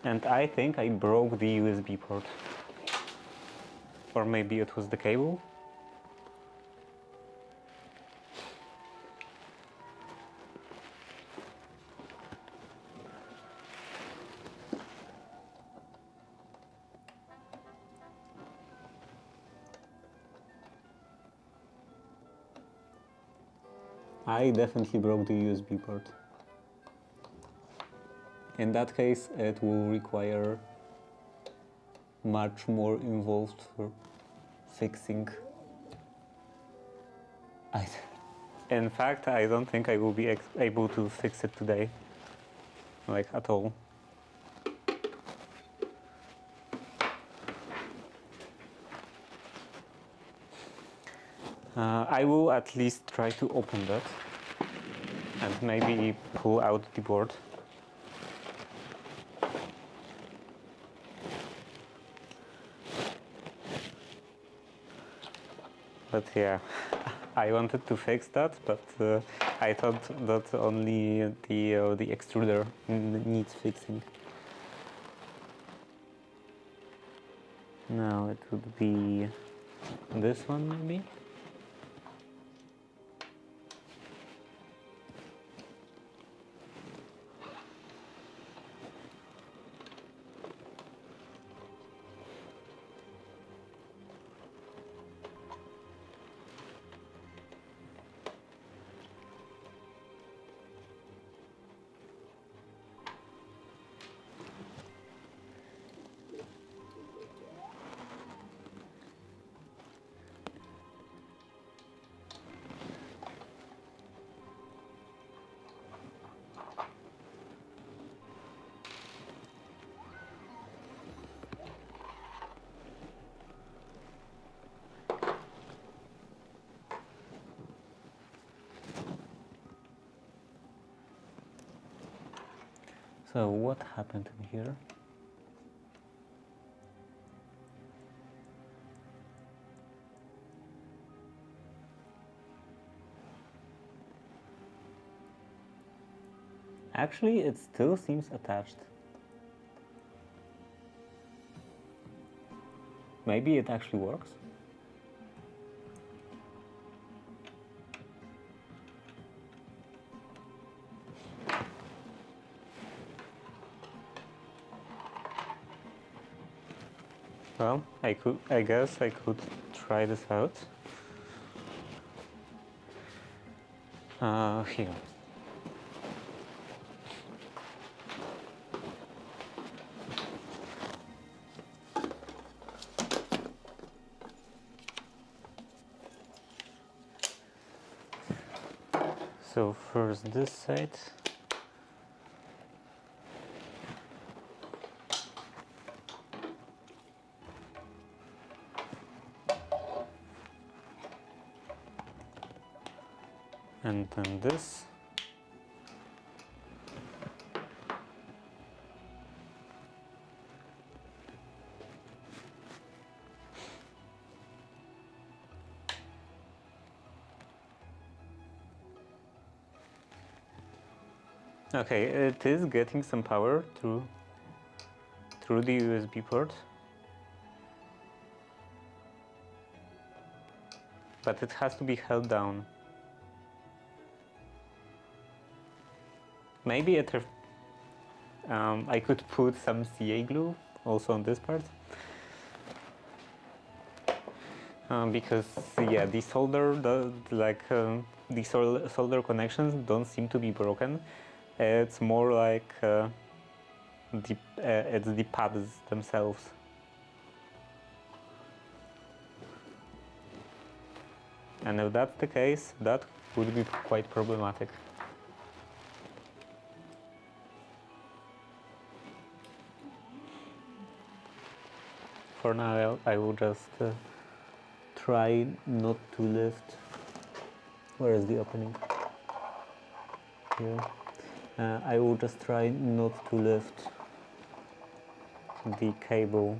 and I think I broke the USB port. Or maybe it was the cable. I definitely broke the USB port. In that case, it will require much more involved for fixing. In fact, I don't think I will be able to fix it today, like at all. I will at least try to open that and maybe pull out the board. But yeah, I wanted to fix that, but I thought that only the extruder needs fixing. Now it would be this one maybe? So what happened in here? Actually, it still seems attached. Maybe it actually works. Well, I guess I could try this out. Here. So first this side. and then this. Okay, it is getting some power through the USB port, but it has to be held down. Maybe I could put some CA glue also on this part, because yeah, the solder connections don't seem to be broken. It's more like it's the pads themselves. And if that's the case, that would be quite problematic. For now, I will just try not to lift. Where is the opening? Here. I will just try not to lift the cable.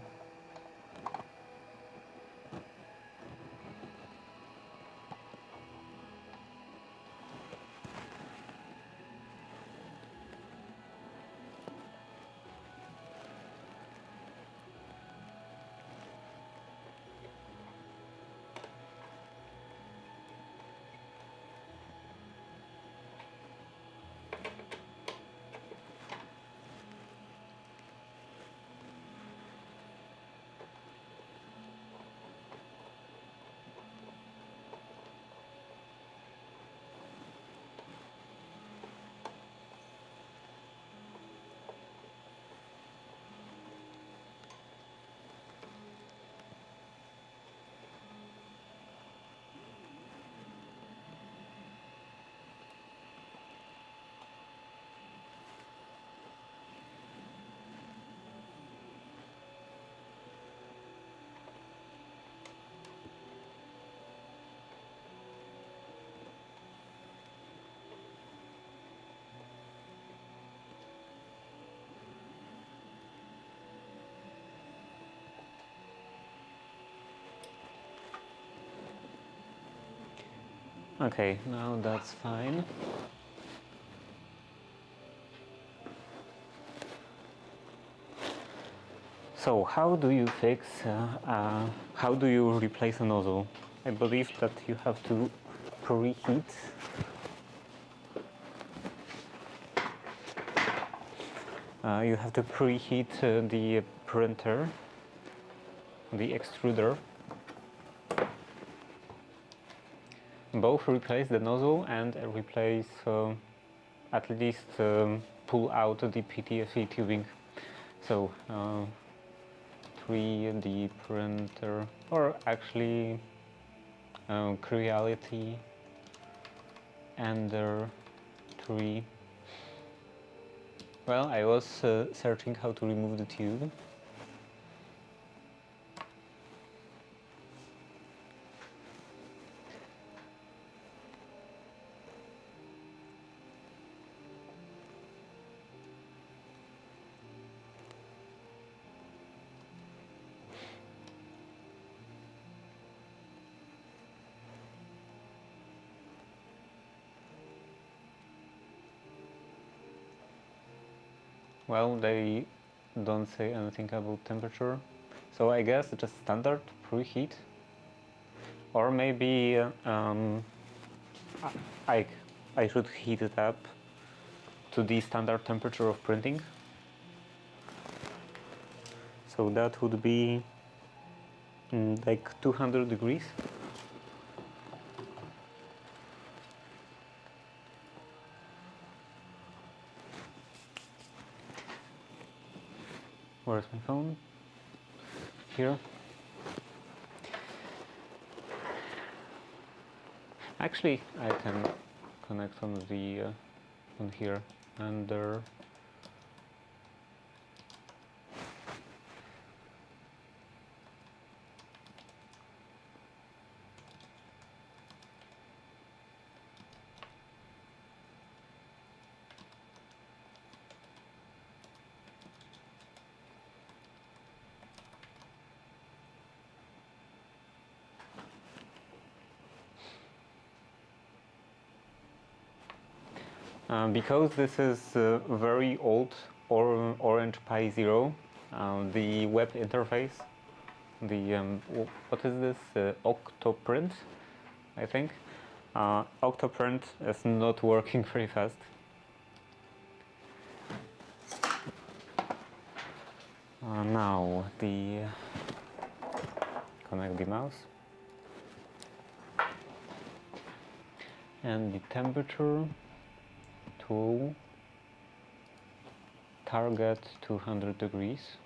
Okay, now that's fine. So how do you how do you replace a nozzle? I believe that you have to preheat the printer, the extruder. Both replace the nozzle and replace, at least pull out the PTFE tubing. So 3D printer, or actually Creality Ender 3. Well, I was searching how to remove the tube. Well, they don't say anything about temperature, so I guess just standard preheat, or maybe I should heat it up to the standard temperature of printing. So that would be like 200 degrees. Where's my phone? Here. Actually, I can connect on the on here and there. Because this is very old Orange Pi Zero, the web interface, the what is this, Octoprint, I think. Octoprint is not working very fast. Now connect the mouse and the temperature to target 200 degrees.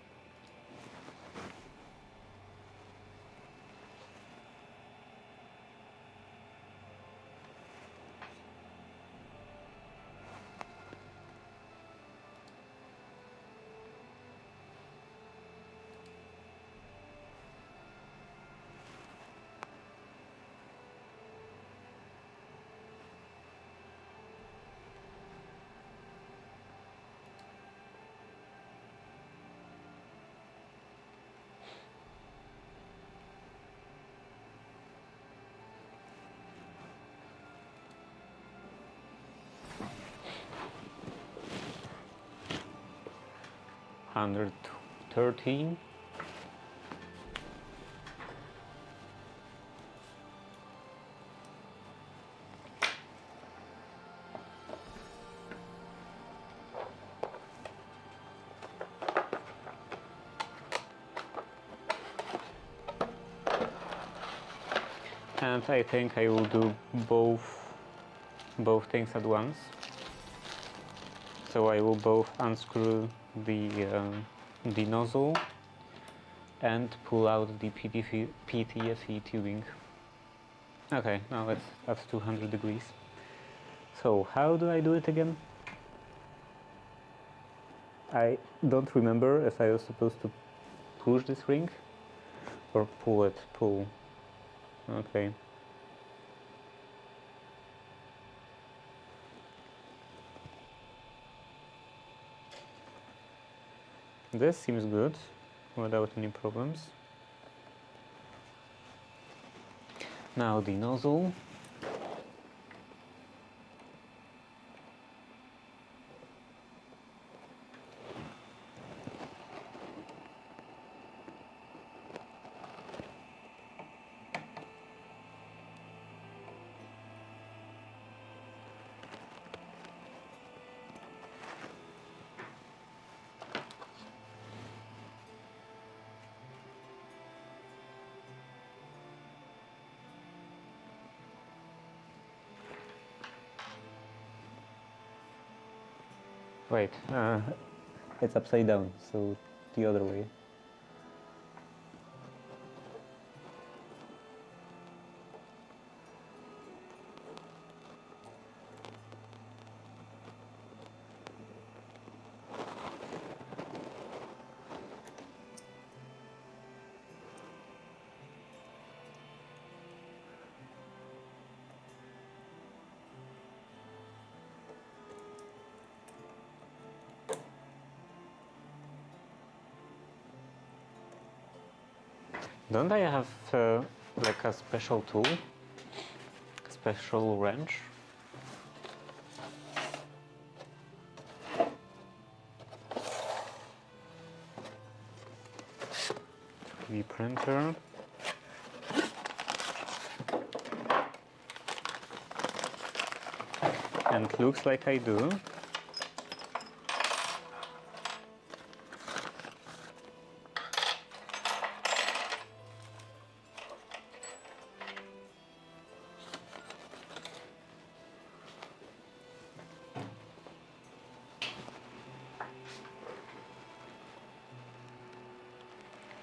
Hundred 13. And I think I will do both things at once. So I will both unscrew the nozzle and pull out the PTFE tubing. Okay, now that's 200 degrees. So how do I do it again? I don't remember if I was supposed to push this ring or pull. Okay. This seems good, without any problems. Now the nozzle. Wait, it's upside down, so the other way. Don't I have like a special tool? A special wrench? 3D printer. And looks like I do.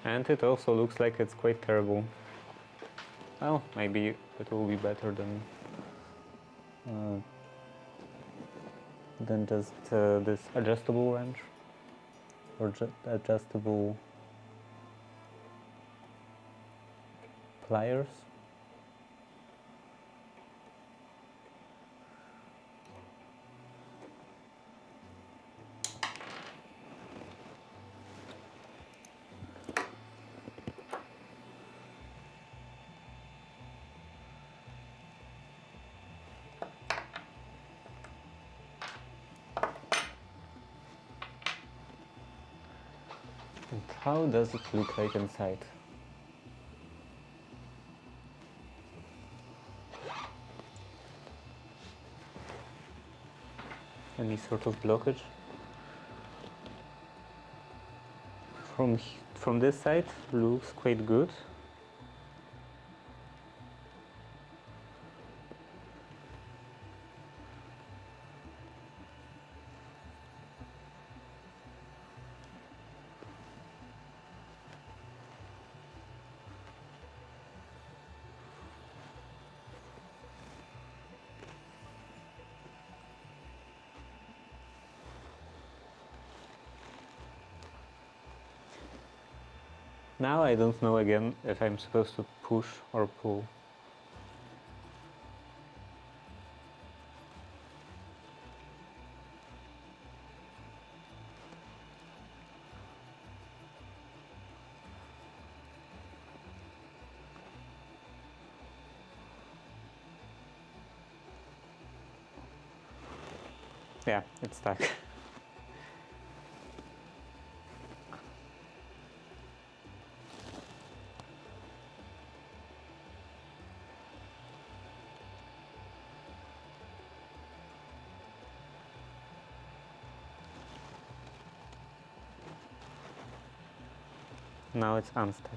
And it also looks like it's quite terrible. Well, maybe it will be better than just this adjustable wrench or adjustable pliers. And how does it look like inside? Any sort of blockage? From this side looks quite good. Now I don't know again if I'm supposed to push or pull. Yeah, it's stuck. Now it's unstuck.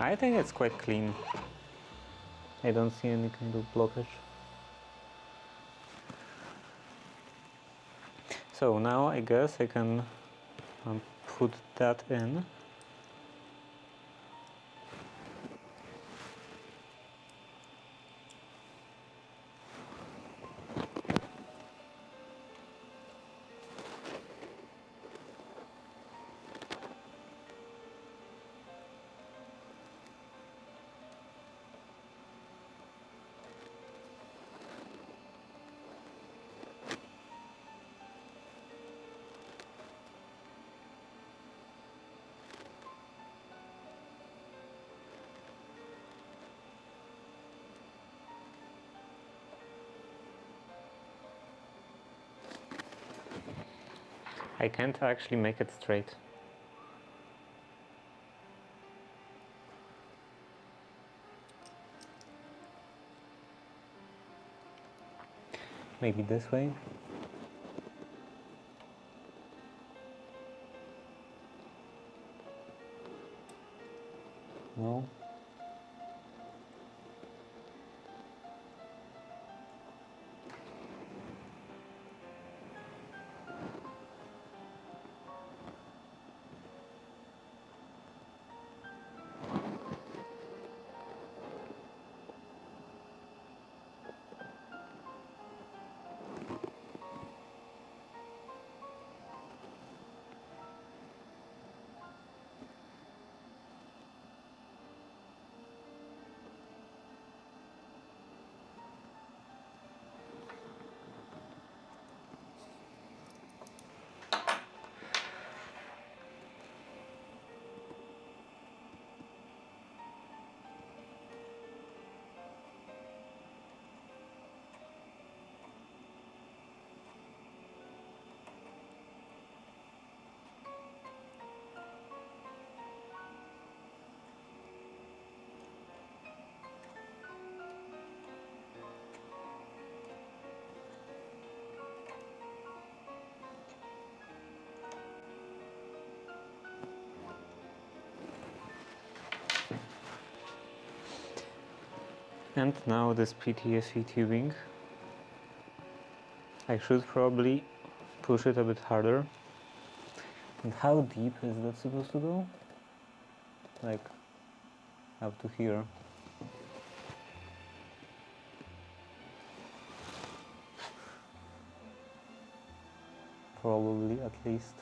I think it's quite clean. I don't see any kind of blockage. So now I guess I can put that in. I can't actually make it straight. Maybe this way? No? And now this PTFE tubing. I should probably push it a bit harder. And how deep is that supposed to go? Like up to here. probably at least.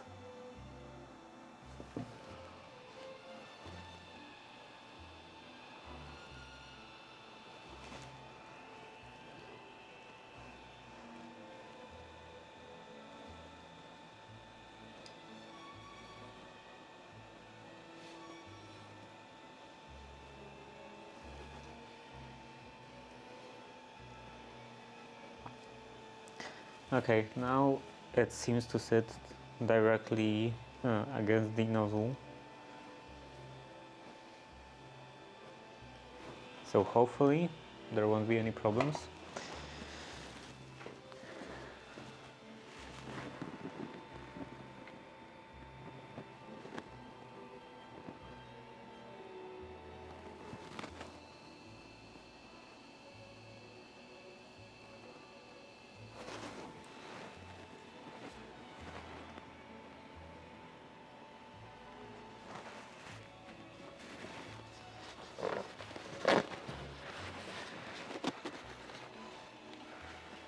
Okay, now it seems to sit directly against the nozzle. So hopefully there won't be any problems.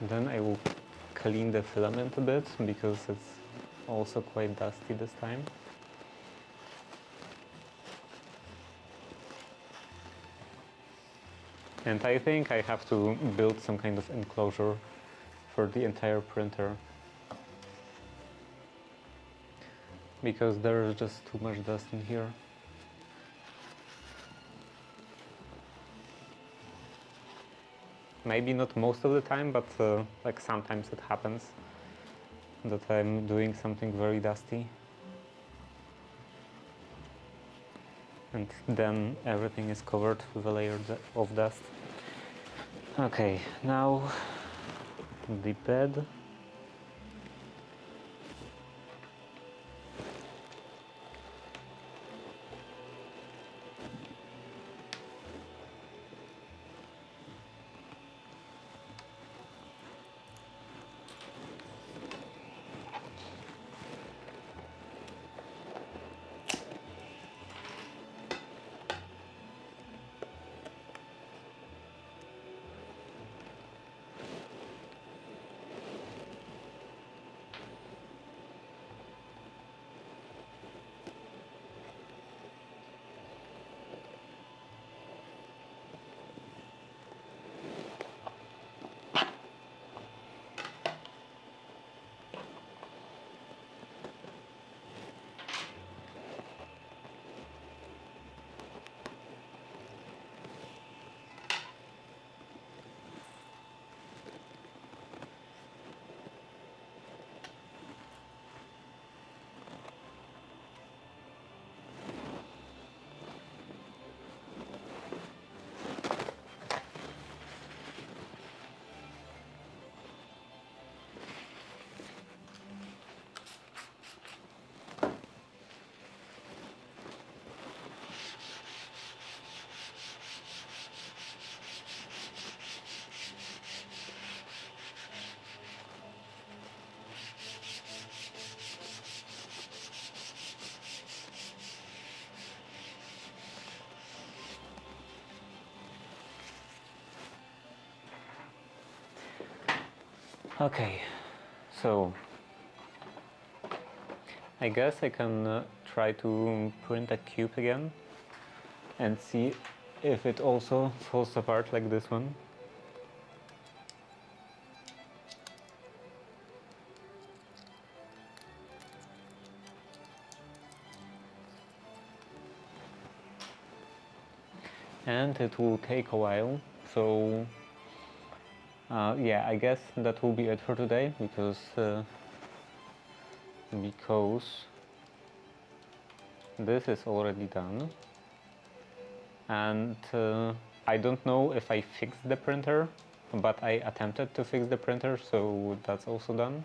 Then I will clean the filament a bit because it's also quite dusty this time. And I think I have to build some kind of enclosure for the entire printer because there's just too much dust in here. Maybe not most of the time, but like sometimes it happens that I'm doing something very dusty. And then everything is covered with a layer of dust. Okay, now the bed. Okay, so I guess I can try to print a cube again and see if it also falls apart like this one. And it will take a while, so yeah, I guess that will be it for today because this is already done, and I don't know if I fixed the printer, but I attempted to fix the printer, so that's also done.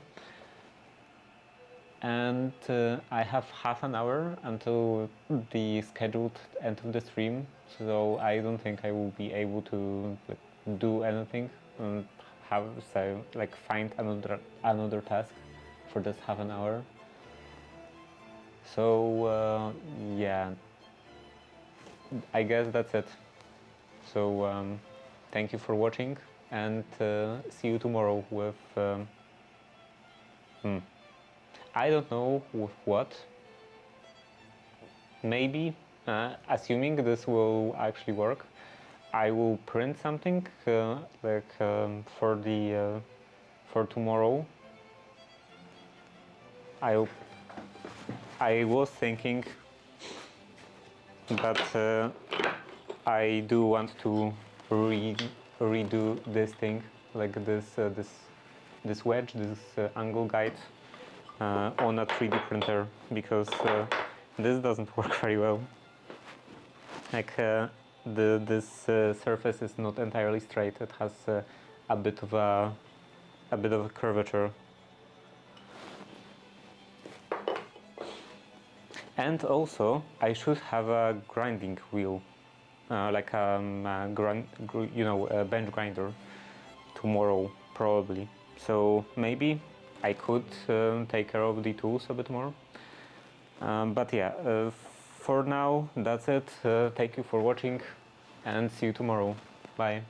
And I have half an hour until the scheduled end of the stream, so I don't think I will be able to do anything and find another task for this half an hour. So yeah, I guess that's it. So thank you for watching, and see you tomorrow with I don't know with what. Maybe, assuming this will actually work, I will print something for tomorrow. I was thinking that I do want to redo this thing, like this wedge, this angle guide on a 3D printer, because this doesn't work very well. Like this surface is not entirely straight. It has a bit of a curvature. And also, I should have a grinding wheel, like a bench grinder, tomorrow probably. So maybe I could take care of the tools a bit more. But yeah, for now that's it. Thank you for watching, and see you tomorrow. Bye.